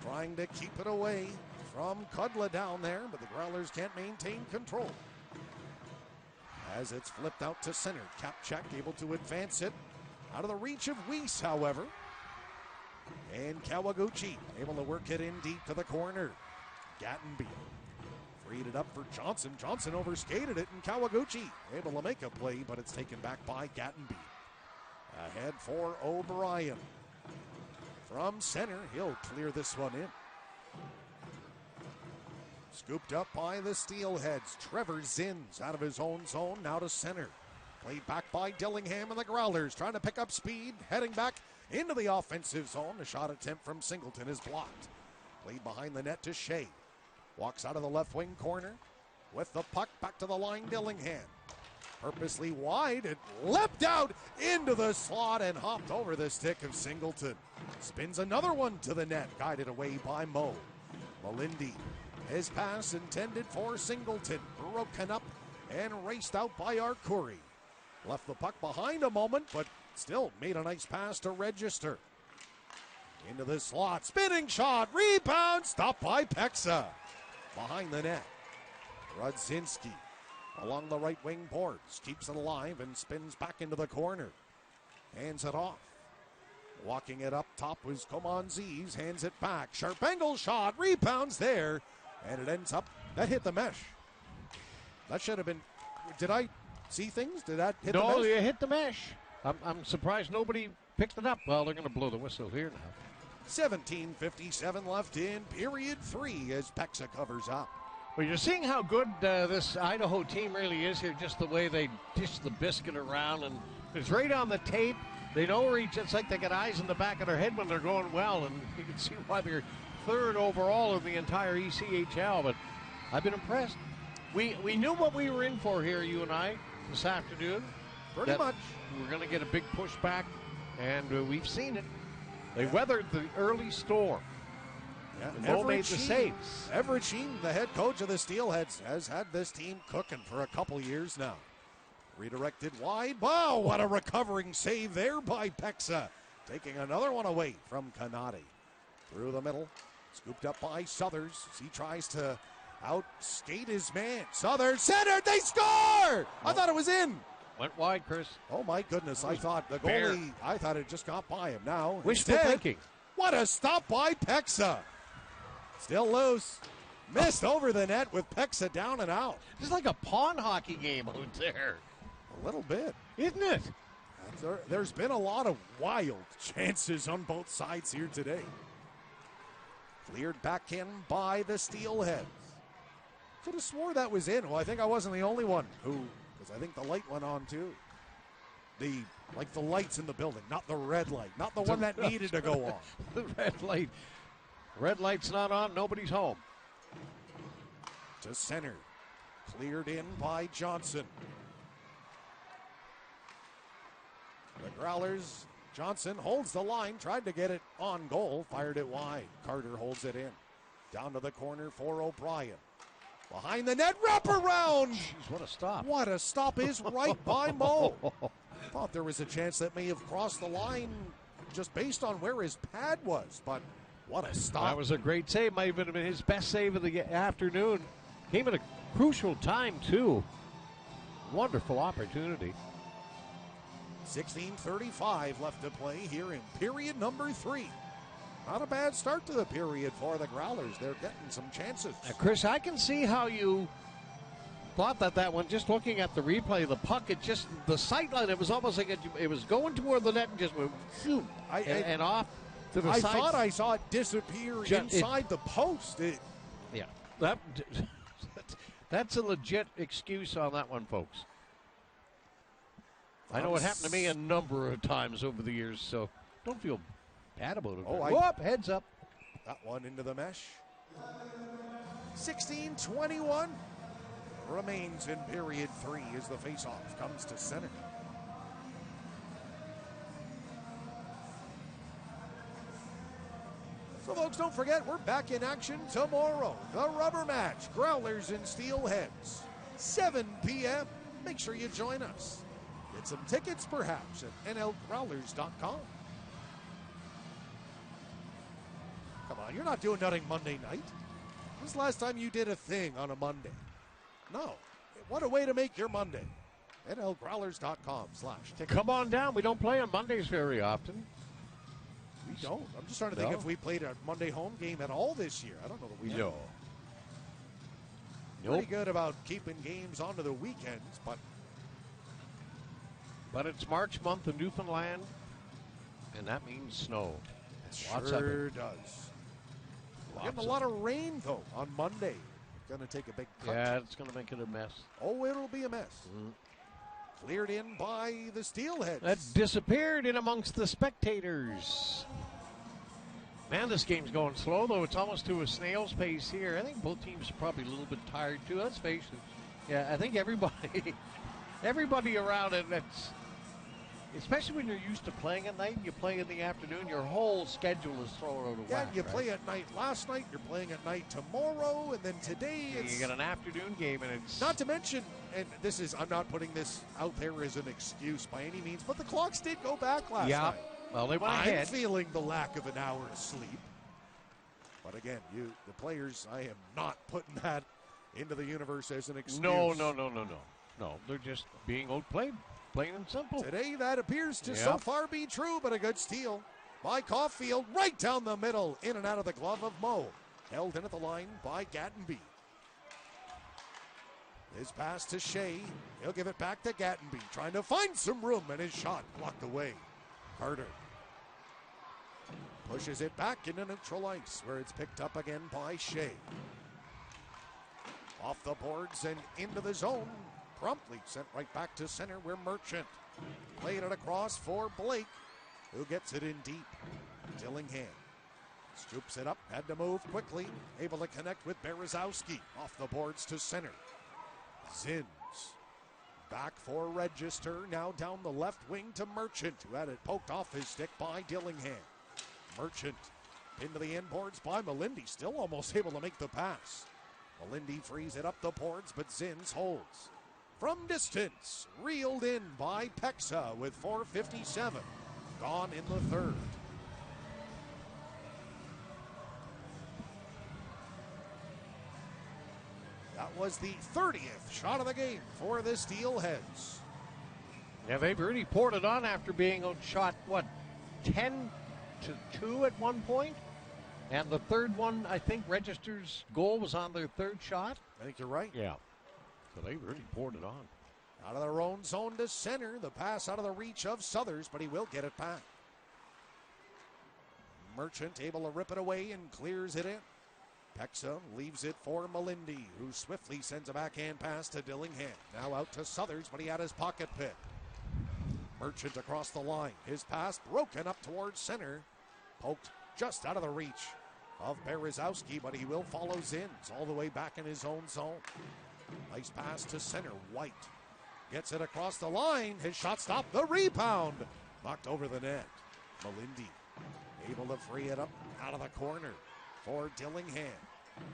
trying to keep it away from Kudla down there, but the Growlers can't maintain control. As it's flipped out to center, Kapchak able to advance it out of the reach of Weiss, however. And Kawaguchi able to work it in deep to the corner. Gattenby freed it up for Johnson. Johnson overskated it, and Kawaguchi able to make a play, but it's taken back by Gattenby. Ahead for O'Brien. From center, he'll clear this one in. Scooped up by the Steelheads. Trevor Zins out of his own zone, now to center. Played back by Dillingham and the Growlers, trying to pick up speed, heading back into the offensive zone. A shot attempt from Singleton is blocked. Played behind the net to Shea. Walks out of the left wing corner with the puck back to the line, Dillingham. Purposely wide, it leapt out into the slot and hopped over the stick of Singleton. Spins another one to the net, guided away by Moe. Malindi, his pass intended for Singleton, broken up and raced out by Arcuri. Left the puck behind a moment, but still made a nice pass to Register. Into the slot, spinning shot, rebound, stopped by Pexa. Behind the net, Rudzinski along the right wing boards, keeps it alive and spins back into the corner. Hands it off. Walking it up top was Comanzis, hands it back. Sharp angle shot, rebounds there, and it ends up, that hit the mesh. That should have been, did I see things? Did that hit the mesh? No, it hit the mesh. I'm surprised nobody picked it up. Well, they're going to blow the whistle here now. 17:57 left in period 3 as Pexa covers up. Well, you're seeing how good this Idaho team really is here, just the way they dish the biscuit around, and it's right on the tape. They know where it's like they got eyes in the back of their head when they're going well, and you can see why they're third overall in the entire ECHL, but I've been impressed. We knew what we were in for here, you and I, this afternoon. Pretty much. We're going to get a big pushback, and we've seen it. They weathered the early storm. Yeah, Mo made the saves. Everett Sheen, the head coach of the Steelheads, has had this team cooking for a couple years now. Redirected wide. Wow, what a recovering save there by Pexa. Taking another one away from Kanade. Through the middle. Scooped up by Southers. He tries to outskate his man. Southers centered. They score! I thought it was in. Went wide, Chris. Oh, my goodness. I thought the goalie, I thought it just got by him. Now, wishful thinking. What a stop by Pexa. Still loose. Missed over the net with Pexa down and out. It's like a pawn hockey game out there. A little bit. Isn't it? There's been a lot of wild chances on both sides here today. Cleared back in by the Steelheads. Could have swore that was in. Well, I think I wasn't the only one who, because I think the light went on too. The lights in the building, not the red light, not the one that needed to go on. The red light. Red light's not on, nobody's home. To center. Cleared in by Johnson. The Growlers, Johnson holds the line, tried to get it on goal, fired it wide. Carter holds it in. Down to the corner for O'Brien. Behind the net, wraparound! Jeez, what a stop. What a stop is right by Mo. Thought there was a chance that may have crossed the line just based on where his pad was, but what a stop. That was a great save. Might have been his best save of the afternoon. Came at a crucial time, too. Wonderful opportunity. 16:35 left to play here in period number 3. Not a bad start to the period for the Growlers. They're getting some chances. Chris, I can see how you thought that one, just looking at the replay, the puck, it just, the sight line, it was almost like it was going toward the net and just went, shoot, and off to the side. I thought I saw it disappear inside the post. Yeah, that's a legit excuse on that one, folks. I know it happened to me a number of times over the years, so don't feel bad about it. Whoop, heads up. That one into the mesh. 16:21 remains in period 3 as the faceoff comes to center. So, folks, don't forget, we're back in action tomorrow. The rubber match, Growlers and Steelheads, 7 p.m. Make sure you join us. Get some tickets, perhaps, at nlgrowlers.com. Come on, you're not doing nothing Monday night. When's the last time you did a thing on a Monday? No. What a way to make your Monday. nlgrowlers.com/tickets. Come on down. We don't play on Mondays very often. We don't. I'm just trying to think if we played a Monday home game at all this year. I don't know that we do. Pretty good about keeping games onto the weekends, but it's March month in Newfoundland, and that means snow. It sure does. We're getting a lot of rain, though, on Monday. It's going to take a big cut. Yeah, it's going to make it a mess. Oh, it'll be a mess. Cleared in by the Steelheads. That disappeared in amongst the spectators. Man, this game's going slow, though. It's almost to a snail's pace here. I think both teams are probably a little bit tired, too. Let's face it. Yeah, I think everybody around it, especially when you're used to playing at night, you play in the afternoon, your whole schedule is thrown out of whack. Yeah, you play at night last night, you're playing at night tomorrow, and then today you get an afternoon game, and it's... Not to mention, and this is, I'm not putting this out there as an excuse by any means, but the clocks did go back last night. Well, they went I'm ahead. feeling the lack of an hour's sleep. But again, the players, I am not putting that into the universe as an excuse. No. They're just being outplayed, plain and simple. Today, that appears to so far be true, but a good steal by Caulfield, right down the middle, in and out of the glove of Moe. Held in at the line by Gattenby. His pass to Shea. He'll give it back to Gattenby, trying to find some room, and his shot blocked away. Carter pushes it back into neutral ice, where it's picked up again by Shea. Off the boards and into the zone. Promptly sent right back to center, where Merchant played it across for Blake, who gets it in deep. Dillingham scoops it up, had to move quickly, able to connect with Berezowski. Off the boards to center. Zins back for Register, now down the left wing to Merchant, who had it poked off his stick by Dillingham. Merchant into the inboards by Melindy, still almost able to make the pass. Melindy frees it up the boards, but Zins holds. From distance, reeled in by Pexa with 4:57 gone in the third. That was the 30th shot of the game for the Steelheads. Yeah, they've really poured it on after being outshot, 10-2 at one point? And the third one, I think Register's goal was on their third shot. I think you're right. Yeah. So they really poured it on. Out of their own zone to center. The pass out of the reach of Southers, but he will get it back. Merchant able to rip it away and clears it in. Pexa leaves it for Melindy, who swiftly sends a backhand pass to Dillingham. Now out to Southers, but he had his pocket pick. Merchant across the line. His pass broken up towards center. Poked just out of the reach of Berezowski, but he will follow Zins all the way back in his own zone. Nice pass to center. White gets it across the line. His shot stopped. The rebound knocked over the net. Melindy able to free it up out of the corner for Dillingham.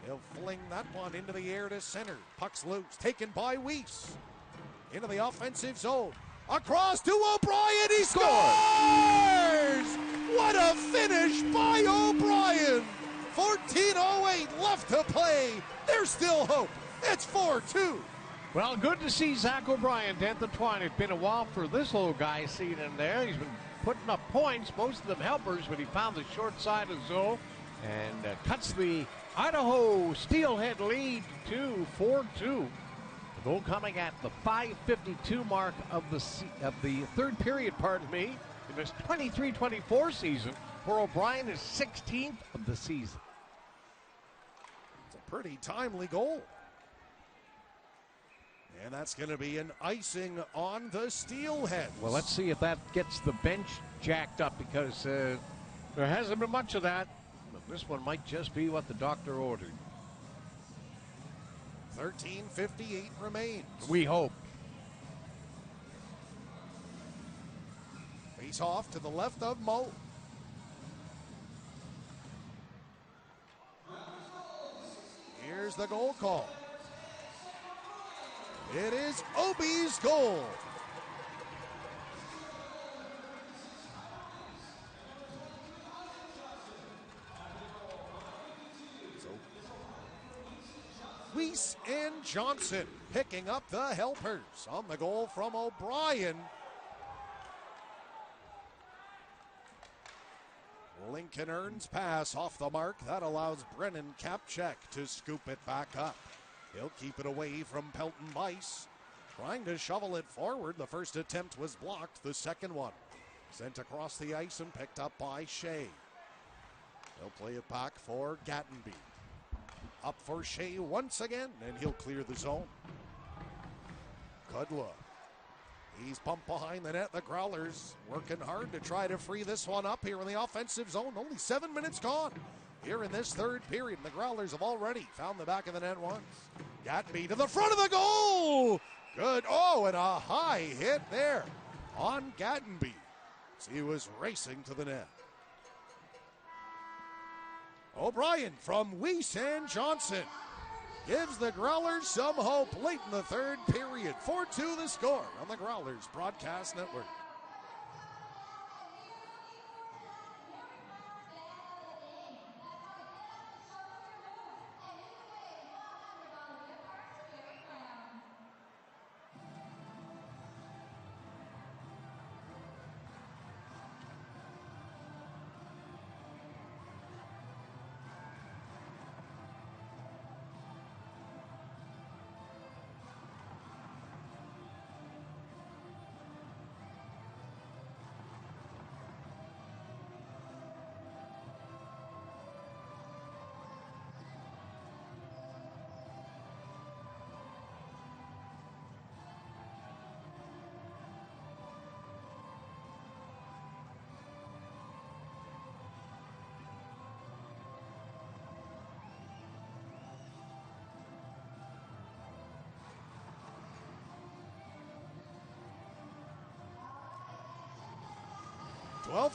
He'll fling that one into the air to center. Puck's loose. Taken by Weiss. Into the offensive zone. Across to O'Brien. He scores! What a finish by O'Brien. 14:08 left to play. There's still hope. It's 4-2. Well, good to see Zach O'Brien, 10th and twine. It's been a while for this little guy seen in there. He's been putting up points, most of them helpers, but he found the short side of zone and cuts the Idaho Steelhead lead to 4-2. The goal coming at the 5:52 mark of the third period, pardon me, in this 23-24 season, for O'Brien is 16th of the season. It's a pretty timely goal. And that's going to be an icing on the Steelheads. Well, let's see if that gets the bench jacked up, because there hasn't been much of that. But this one might just be what the doctor ordered. 13:58 remains. We hope. Face off to the left of Moe. Here's the goal call. It is Obi's goal. So, Weiss and Johnson picking up the helpers on the goal from O'Brien. Lincoln earns pass off the mark. That allows Brennan Kapchek to scoop it back up. He'll keep it away from Pelton Weiss. Trying to shovel it forward. The first attempt was blocked. The second one sent across the ice and picked up by Shea. They'll play it back for Gattenby. Up for Shea once again, and he'll clear the zone. Kudla. He's pumped behind the net. The Growlers working hard to try to free this one up here in the offensive zone. Only 7 minutes gone here in this third period. The Growlers have already found the back of the net once. Gatby to the front of the goal. Good. Oh, and a high hit there on Gattenby as he was racing to the net. O'Brien from Weiss and Johnson gives the Growlers some hope late in the third period. 4-2 the score on the Growlers Broadcast Network.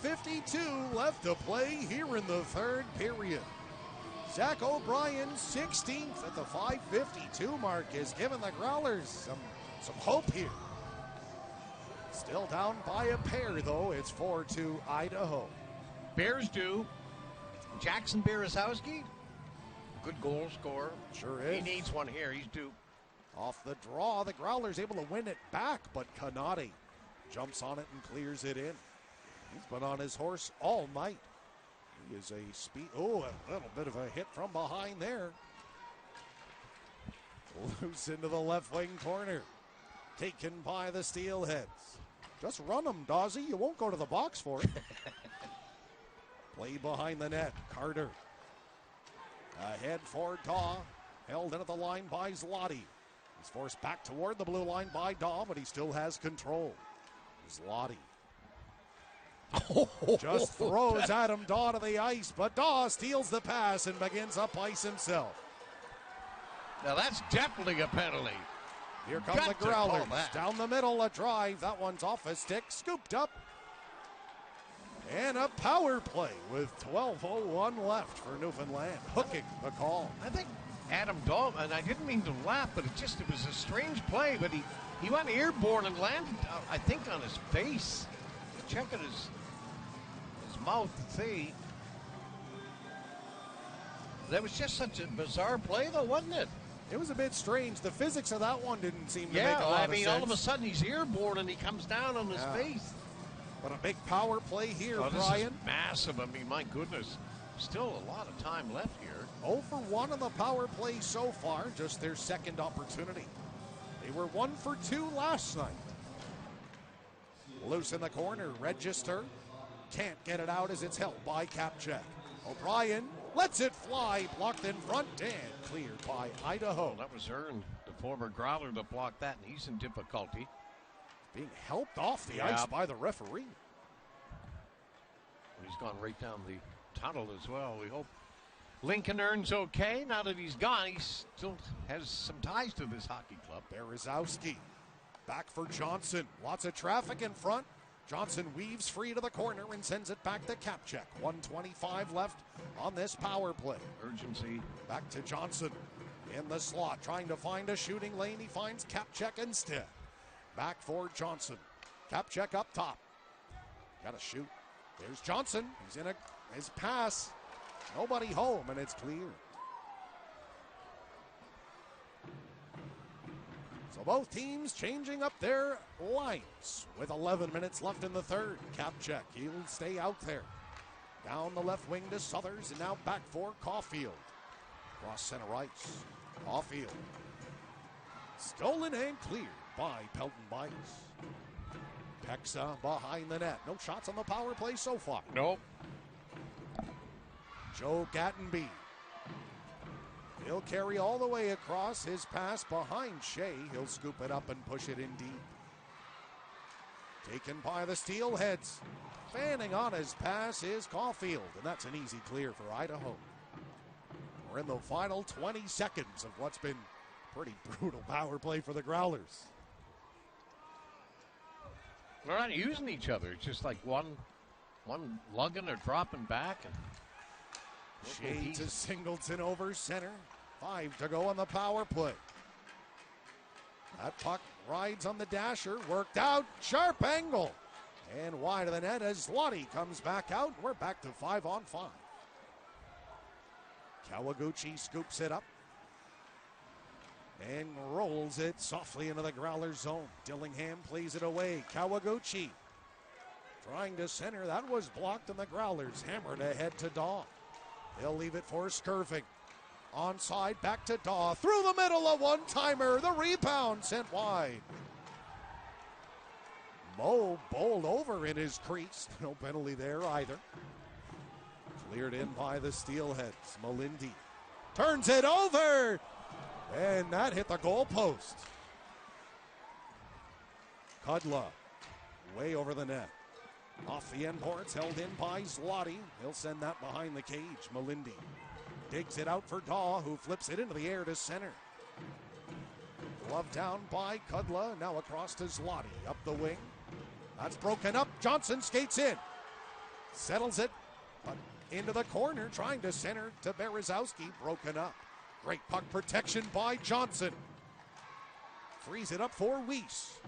.52 left to play here in the third period. Zach O'Brien, 16th at the 5:52 mark, has given the Growlers some hope here. Still down by a pair, though. It's 4-2 Idaho. Bears do. Jackson Berezowski, good goal scorer. Sure is. He needs one here. He's due. Off the draw, the Growlers able to win it back, but Kanade jumps on it and clears it in. He's been on his horse all night. He is a speed. Oh, a little bit of a hit from behind there. Loose into the left wing corner. Taken by the Steelheads. Just run them, Dawsey. You won't go to the box for it. Play behind the net. Carter. Ahead for Daw. Held in at the line by Zloty. He's forced back toward the blue line by Daw, but he still has control. Zloty. Just throws Adam Daw to the ice, but Daw steals the pass and begins up ice himself. Now that's definitely a penalty. Here come the Growlers. Down the middle, a drive. That one's off a stick, scooped up. And a power play with 12:01 left for Newfoundland. Hooking the call. I think Adam Daw, and I didn't mean to laugh, but it was a strange play, but he went airborne and landed, I think, on his face. Checking his mouth to see. That was just such a bizarre play, though, wasn't it? It was a bit strange. The physics of that one didn't seem to make a lot of sense. All of a sudden he's airborne and he comes down on his face. But a big power play here, Brian. This is massive. I mean, my goodness. Still a lot of time left here. 0 for 1 on the power play so far. Just their second opportunity. They were 1 for 2 last night. Loose in the corner, Register. Can't get it out as it's held by Kapchek. O'Brien lets it fly, blocked in front and cleared by Idaho. That was Earn, the former Growler, to block that, and he's in difficulty. Being helped off the ice by the referee. He's gone right down the tunnel as well. We hope Lincoln Earn's okay. Now that he's gone, he still has some ties to this hockey club. Berezowski. Back for Johnson. Lots of traffic in front. Johnson weaves free to the corner and sends it back to Kapchek. 1:25 left on this power play. Urgency. Back to Johnson in the slot, trying to find a shooting lane. He finds Kapchek instead. Back for Johnson. Kapchek up top. Got to shoot. There's Johnson. He's in his pass. Nobody home, and it's clear. So both teams changing up their lines with 11 minutes left in the third. Kapchek, he'll stay out there. Down the left wing to Southers, and now back for Caulfield. Cross center ice. Caulfield. Stolen and cleared by Pelton Bice. Pexa behind the net. No shots on the power play so far. Nope. Joe Gattenby. He'll carry all the way across. His pass behind Shea. He'll scoop it up and push it in deep. Taken by the Steelheads. Fanning on his pass is Caulfield, and that's an easy clear for Idaho. We're in the final 20 seconds of what's been pretty brutal power play for the Growlers. They're not using each other. It's just like one lugging or dropping back. And Shea to Singleton over center. 5 to go on the power play. That puck rides on the dasher. Worked out. Sharp angle. And wide of the net as Lottie comes back out. We're back to 5-on-5. Kawaguchi scoops it up and rolls it softly into the Growler zone. Dillingham plays it away. Kawaguchi trying to center. That was blocked, and the Growlers hammered ahead to Daw. They'll leave it for Skirving. Onside, back to Daw. Through the middle, a one-timer. The rebound sent wide. Moe bowled over in his crease. No penalty there either. Cleared in by the Steelheads. Malindi turns it over. And that hit the goalpost. Kudla way over the net. Off the end boards, held in by Zloty. He'll send that behind the cage. Malindi digs it out for Daw, who flips it into the air to center. Glove down by Kudla. Now across to Zloty. Up the wing. That's broken up. Johnson skates in. Settles it. But into the corner, trying to center to Berezowski. Broken up. Great puck protection by Johnson. Frees it up for Weiss.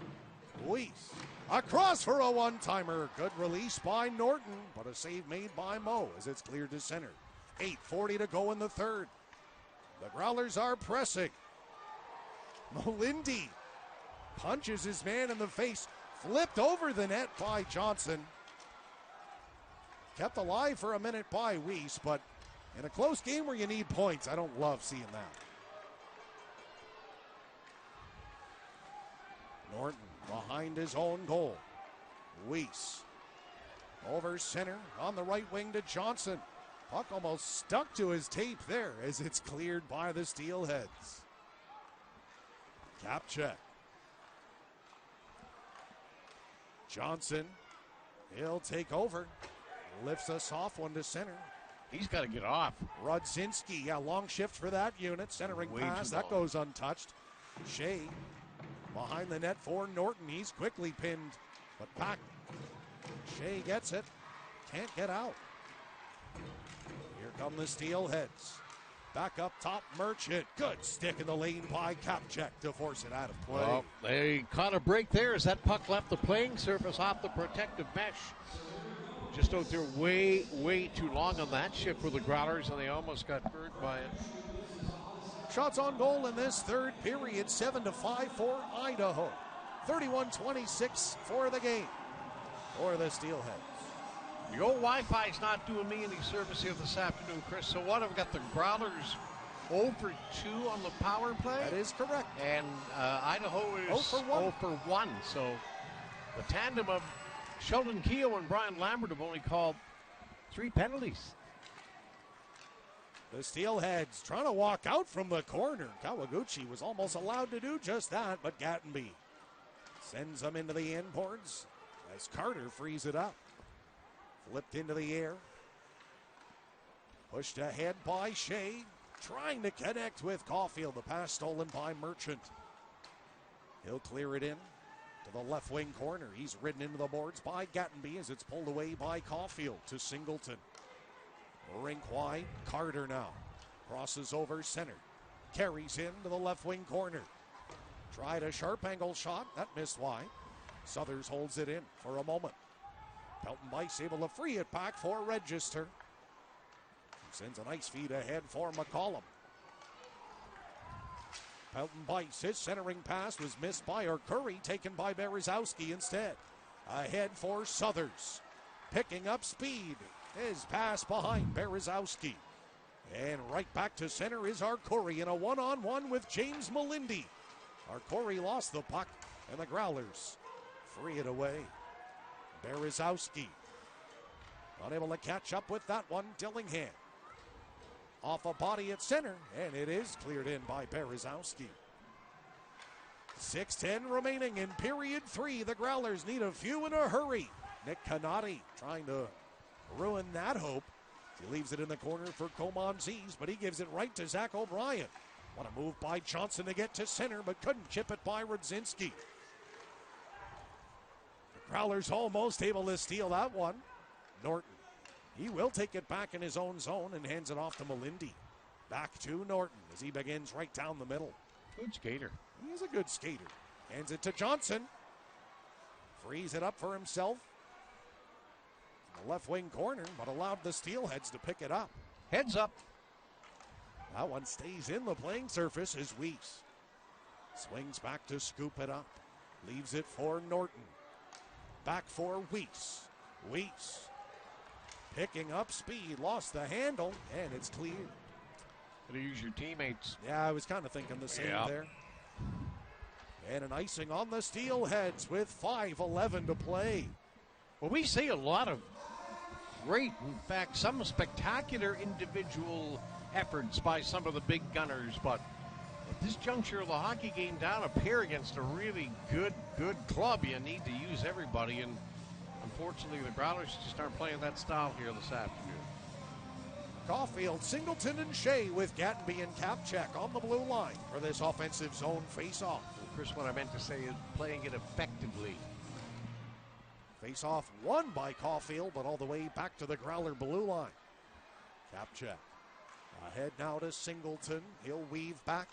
Weiss across for a one-timer. Good release by Norton, but a save made by Moe as it's cleared to center. 8:40 to go in the third. The Growlers are pressing. Malindi punches his man in the face. Flipped over the net by Johnson. Kept alive for a minute by Weiss, but in a close game where you need points, I don't love seeing that. Norton behind his own goal. Weiss over center on the right wing to Johnson. Puck almost stuck to his tape there as it's cleared by the Steelheads. Cap check. Johnson, he'll take over. Lifts a soft one to center. He's got to get off. Rudzinski, long shift for that unit. Centering pass, that goes untouched. Shea behind the net for Norton. He's quickly pinned, but back. Shea gets it. Can't get out. Here come the Steelheads. Back up top, Merchant. Good stick in the lane by Kapchek to force it out of play. Well, they caught a break there as that puck left the playing surface off the protective mesh. Just out there way too long on that shift for the Growlers, and they almost got hurt by it. Shots on goal in this third period, 7-5 for Idaho. 31-26 for the game for the Steelheads. The old Wi-Fi's not doing me any service here this afternoon, Chris. So what, I've got the Growlers 0 for 2 on the power play? That is correct. And Idaho is 0 for 1. So the tandem of Sheldon Keogh and Brian Lambert have only called 3 penalties. The Steelheads trying to walk out from the corner. Kawaguchi was almost allowed to do just that, but Gattenby sends them into the end boards as Carter frees it up. Flipped into the air. Pushed ahead by Shea. Trying to connect with Caulfield. The pass stolen by Merchant. He'll clear it in to the left wing corner. He's ridden into the boards by Gattenby as it's pulled away by Caulfield to Singleton. Rink wide. Carter now. Crosses over center. Carries in to the left wing corner. Tried a sharp angle shot. That missed wide. Southers holds it in for a moment. Pelton Bice able to free it back for Register. Sends a nice feed ahead for McCollum. Pelton Bice, his centering pass was missed by Curry, taken by Berezowski instead. Ahead for Southers. Picking up speed. His pass behind Berezowski. And right back to center is Arcuri in a one-on-one with James Malindi. Arcuri lost the puck, and the Growlers free it away. Berezowski unable to catch up with that one. Dillingham off a body at center, and it is cleared in by Berezowski. 6:10 remaining in period 3. The Growlers need a few in a hurry. Nick Canati trying to ruin that hope. He leaves it in the corner for Comanzis, but he gives it right to Zach O'Brien. Want a move by Johnson to get to center, but couldn't chip it by Rudzinski. The Growlers almost able to steal that one. Norton. He will take it back in his own zone and hands it off to Melindy. Back to Norton as he begins right down the middle. Good skater. He's a good skater. Hands it to Johnson. Frees it up for himself. In the left wing corner, but allowed the Steelheads to pick it up. Heads up. That one stays in the playing surface as Weiss swings back to scoop it up. Leaves it for Norton. Back for Weiss. Weiss picking up speed. Lost the handle, and it's cleared. Gotta use your teammates. Yeah, I was kind of thinking the same there. And an icing on the Steelheads with 5:11 to play. Well, we see a lot of great, in fact, some spectacular individual efforts by some of the big gunners, but at this juncture of the hockey game, down a pair against a really good club, you need to use everybody, and unfortunately the Growlers just aren't playing that style here this afternoon. Caulfield, Singleton, and Shea with Gattenby and Kapchek on the blue line for this offensive zone face-off. Well, Chris, what I meant to say is playing it effectively. Face-off won by Caulfield, but all the way back to the Growler blue line. Kapchek ahead now to Singleton. He'll weave back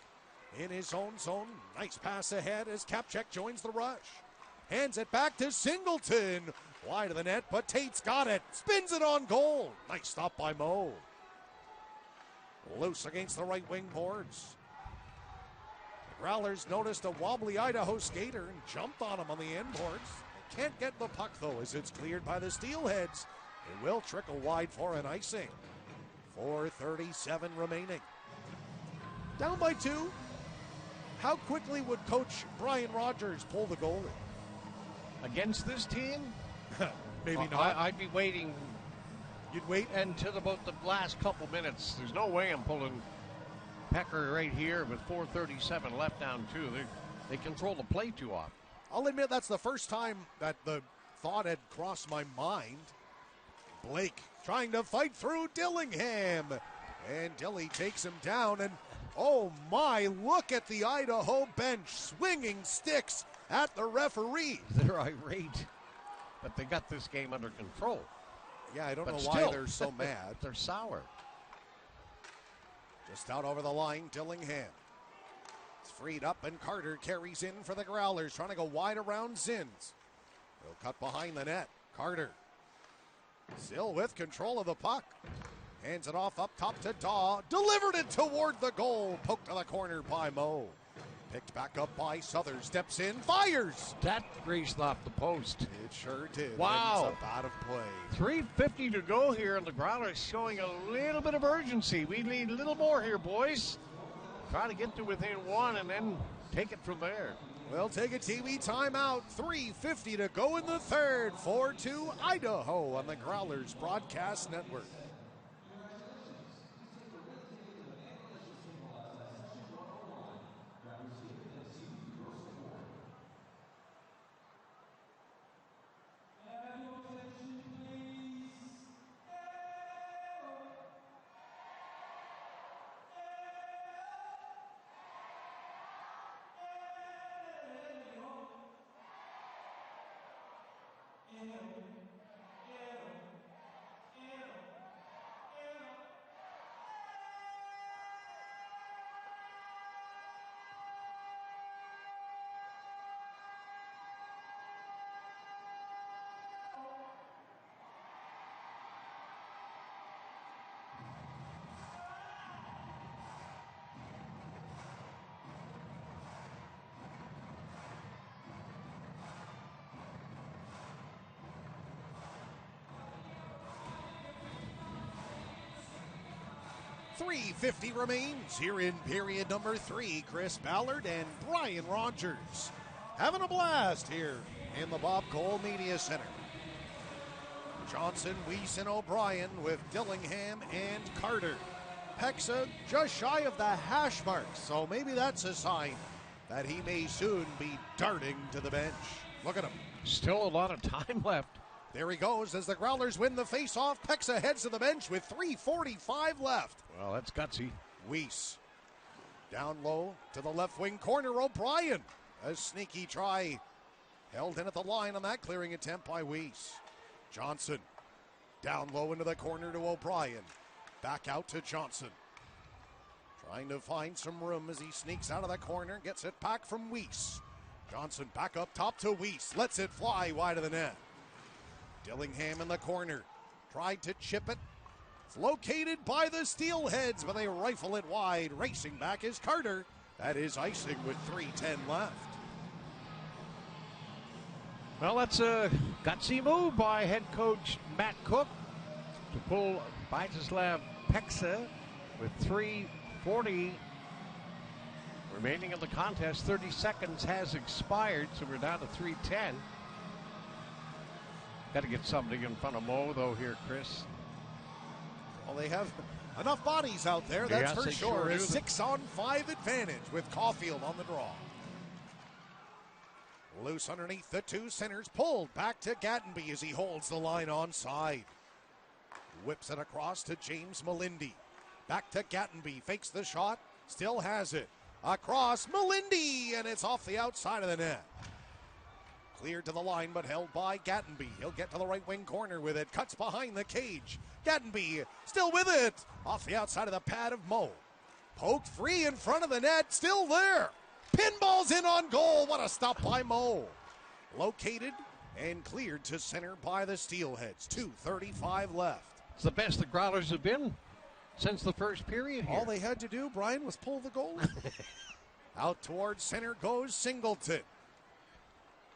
in his own zone. Nice pass ahead as Kapchek joins the rush. Hands it back to Singleton. Wide of the net, but Tate's got it. Spins it on goal. Nice stop by Moe. Loose against the right wing boards. The Growlers noticed a wobbly Idaho skater and jumped on him on the end boards. They can't get the puck, though, as it's cleared by the Steelheads. It will trickle wide for an icing. 4:37 remaining. Down by 2. How quickly would Coach Brian Rogers pull the goalie? Against this team? Maybe not. I'd be waiting. You'd wait until about the last couple minutes. There's no way I'm pulling Pecker right here with 4:37 left down 2. They control the play too often. I'll admit that's the first time that the thought had crossed my mind. Blake trying to fight through Dillingham. And Dilly takes him down. And oh my, look at the Idaho bench swinging sticks at the referee. They're irate, but they got this game under control. Yeah, I don't know why they're so mad. They're sour. Just out over the line, Dillingham. It's freed up, and Carter carries in for the Growlers, trying to go wide around Zins. They'll cut behind the net. Carter still with control of the puck. Hands it off up top to Daw. Delivered it toward the goal. Poked to the corner by Moe. Picked back up by Souther. Steps in. Fires. That raced off the post. It sure did. Wow. Ends up out of play. 3:50 to go here, and the Growlers showing a little bit of urgency. We need a little more here, boys. Try to get to within 1 and then take it from there. We'll take a TV timeout. 3:50 to go in the third. 4-2 Idaho on the Growlers Broadcast Network. .350 remains here in period number 3. Chris Ballard and Brian Rogers having a blast here in the Bob Cole Media Center. Johnson, Weiss, and O'Brien with Dillingham and Carter. Pexa just shy of the hash mark, so maybe that's a sign that he may soon be darting to the bench. Look at him. Still a lot of time left. There he goes as the Growlers win the face-off. Pexa heads to the bench with 3:45 left. Well, that's gutsy. Weiss down low to the left wing corner. O'Brien. A sneaky try Held in at the line on that clearing attempt by Weiss. Johnson down low into the corner to O'Brien. Back out to Johnson. Trying to find some room as he sneaks out of the corner. Gets it back from Weiss. Johnson back up top to Weiss. Lets it fly wide of the net. Dillingham in the corner. Tried to chip it. It's located by the Steelheads, but they rifle it wide. Racing back is Carter. That is icing with 3:10 left. Well, that's a gutsy move by head coach Matt Cook to pull Vyacheslav Peksa with 3:40 remaining in the contest. 30 seconds has expired, so we're down to 3:10. Got to get somebody in front of Mo, though, here, Chris. Well, they have enough bodies out there, that's yes, for sure. Sure A 6-on-5 advantage with Caulfield on the draw. Loose underneath the two centers, pulled back to Gattenby as he holds the line onside. Whips it across to James Melindy. Back to Gattenby, fakes the shot, still has it. Across Melindy, and it's off the outside of the net. Cleared to the line, but held by Gattenby. He'll get to the right wing corner with it. Cuts behind the cage. Gattenby still with it. Off the outside of the pad of Mo. Poked free in front of the net. Still there. Pinball's in on goal. What a stop by Mo. Located and cleared to center by the Steelheads. 2:35 left. It's the best the Growlers have been since the first period here. All they had to do, Brian, was pull the goal. Out towards center goes Singleton.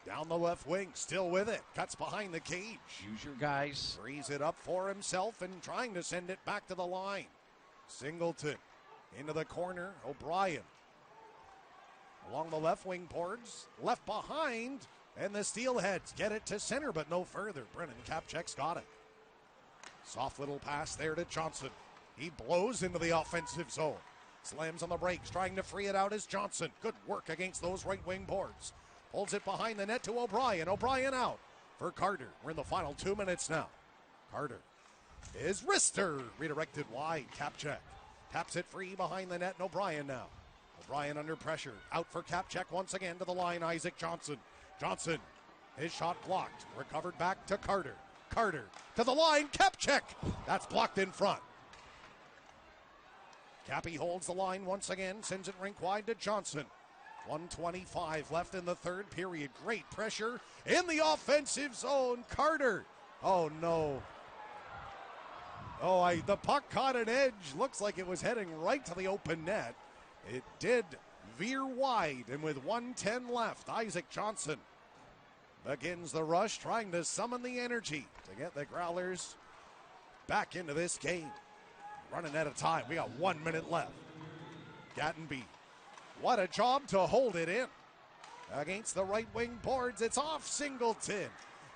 Down the left wing, still with it. Cuts behind the cage. Use your guys. Frees it up for himself and trying to send it back to the line. Singleton into the corner. O'Brien along the left wing boards. Left behind. And the Steelheads get it to center, but no further. Brennan Kapchek's got it. Soft little pass there to Johnson. He blows into the offensive zone. Slams on the brakes, trying to free it out as Johnson. Good work against those right wing boards. Holds it behind the net to O'Brien. O'Brien out for Carter. We're in the final 2 minutes now. Carter is wrister. Redirected wide. Kapchek taps it free behind the net, and O'Brien now. O'Brien under pressure. Out for Kapchek once again to the line. Isaac Johnson. Johnson, his shot blocked. Recovered back to Carter. Carter to the line. Kapchek. That's blocked in front. Cappy holds the line once again. Sends it rink wide to Johnson. 1:25 left in the third period. Great pressure in the offensive zone. Carter. Oh, no. Oh, the puck caught an edge. Looks like it was heading right to the open net. It did veer wide, and with 1:10 left, Isaac Johnson begins the rush, trying to summon the energy to get the Growlers back into this game. Running out of time. We got 1 minute left. Gattenby. What a job to hold it in. Against the right wing boards, it's off Singleton.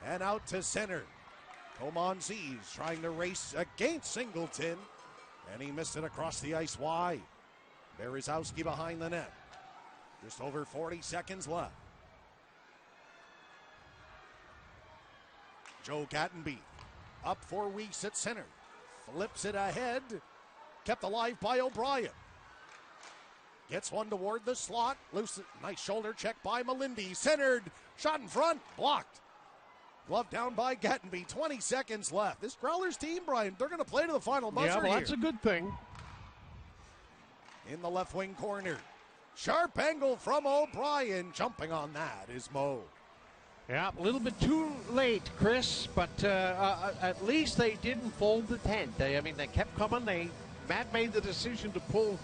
And out to center. Comanzi's trying to race against Singleton. And he missed it across the ice wide. Berezowski behind the net. Just over 40 seconds left. Joe Gattenby up for Weiss at center. Flips it ahead. Kept alive by O'Brien. Gets one toward the slot. Loose, nice shoulder check by Melindy. Centered. Shot in front. Blocked. Glove down by Gattenby. 20 seconds left. This Growlers team, Brian, they're going to play to the final buzzer here. Yeah, well, that's a good thing. In the left wing corner. Sharp angle from O'Brien. Jumping on that is Mo. Yeah, a little bit too late, Chris, but at least they didn't fold the tent. They kept coming. Matt made the decision to pull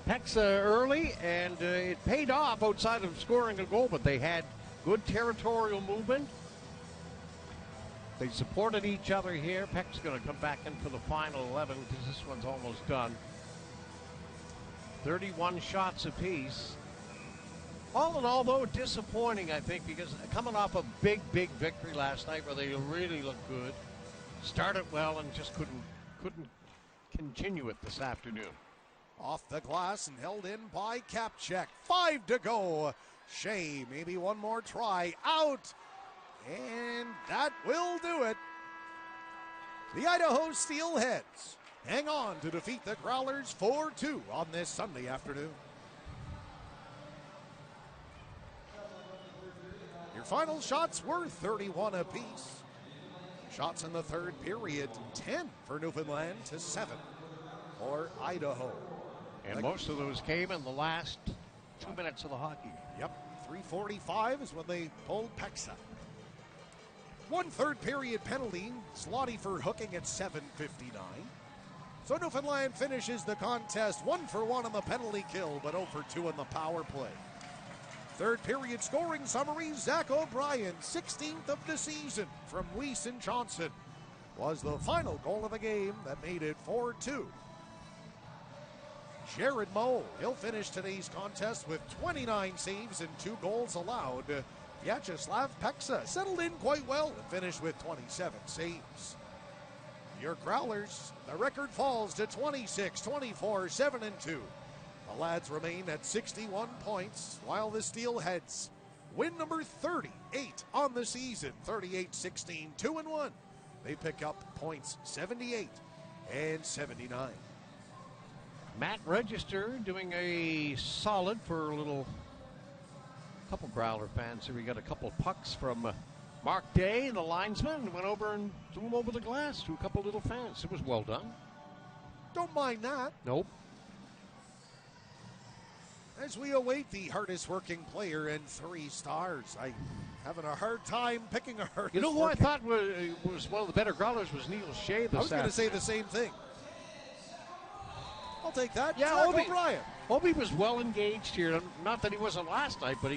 Peksa early, and it paid off outside of scoring a goal, but they had good territorial movement. They supported each other here. Pek's going to come back in for the final 11 because this one's almost done. 31 shots apiece. All in all, though, disappointing, I think, because coming off a big victory last night where they really looked good. Started well and just couldn't continue it this afternoon. Off the glass and held in by Kapchek. 5 to go. Shea, maybe one more try. Out. And that will do it. The Idaho Steelheads hang on to defeat the Growlers 4-2 on this Sunday afternoon. Your Quarterfinal shots were 31 apiece. Shots in the third period, 10 for Newfoundland to 7 for Idaho. And most of those came in the last 2 minutes of the hockey. Yep, 3:45 is when they pulled Pexa. 1 third period penalty, Slotty for hooking at 7:59. So Newfoundland finishes the contest 1 for 1 on the penalty kill, but 0 for 2 on the power play. Third period scoring summary, Zach O'Brien, 16th of the season from Weiss and Johnson, was the final goal of the game that made it 4-2. Jared Moe, he'll finish today's contest with 29 saves and 2 goals allowed. Vyacheslav Pexa settled in quite well and finished with 27 saves. Your Growlers, the record falls to 26-24, 7-2. The lads remain at 61 points, while the Steelheads win number 38 on the season, 38-16, 2-1. They pick up points 78 and 79. Matt Register doing a solid for a couple Growler fans here. We got a couple pucks from Mark Day, the linesman, went over and threw them over the glass to a couple little fans. It was well done. Don't mind that. Nope. As we await the hardest working player and 3 stars, I'm having a hard time picking a hardest. You know who I thought was one of the better Growlers was Neil Shea. I was going to say the same thing. I'll take that. Yeah, Zach O'Brien. Obi was well engaged here. Not that he wasn't last night, but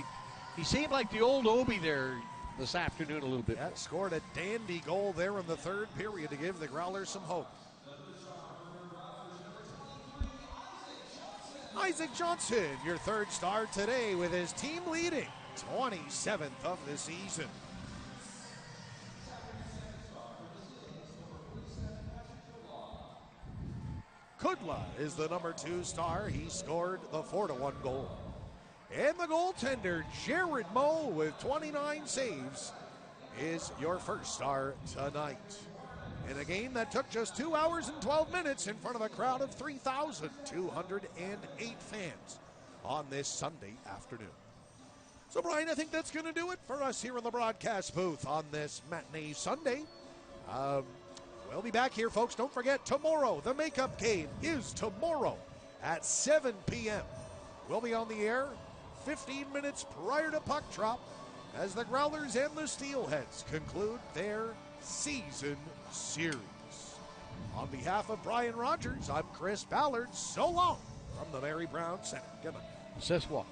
he seemed like the old Obi there this afternoon a little bit. Yeah, scored a dandy goal there in the third period to give the Growlers some hope. Isaac Johnson, your third star today with his team leading 27th of the season. Kudla is the number 2 star. He scored the 4-1 goal. And the goaltender, Jared Moe, with 29 saves, is your first star tonight. In a game that took just 2 hours and 12 minutes in front of a crowd of 3,208 fans on this Sunday afternoon. So, Brian, I think that's going to do it for us here in the broadcast booth on this matinee Sunday. We'll be back here, folks. Don't forget, tomorrow, the makeup game is tomorrow at 7 p.m. We'll be on the air 15 minutes prior to puck drop as the Growlers and the Steelheads conclude their season series. On behalf of Brian Rogers, I'm Chris Ballard. So long from the Mary Brown Center. Good night. Ce soir.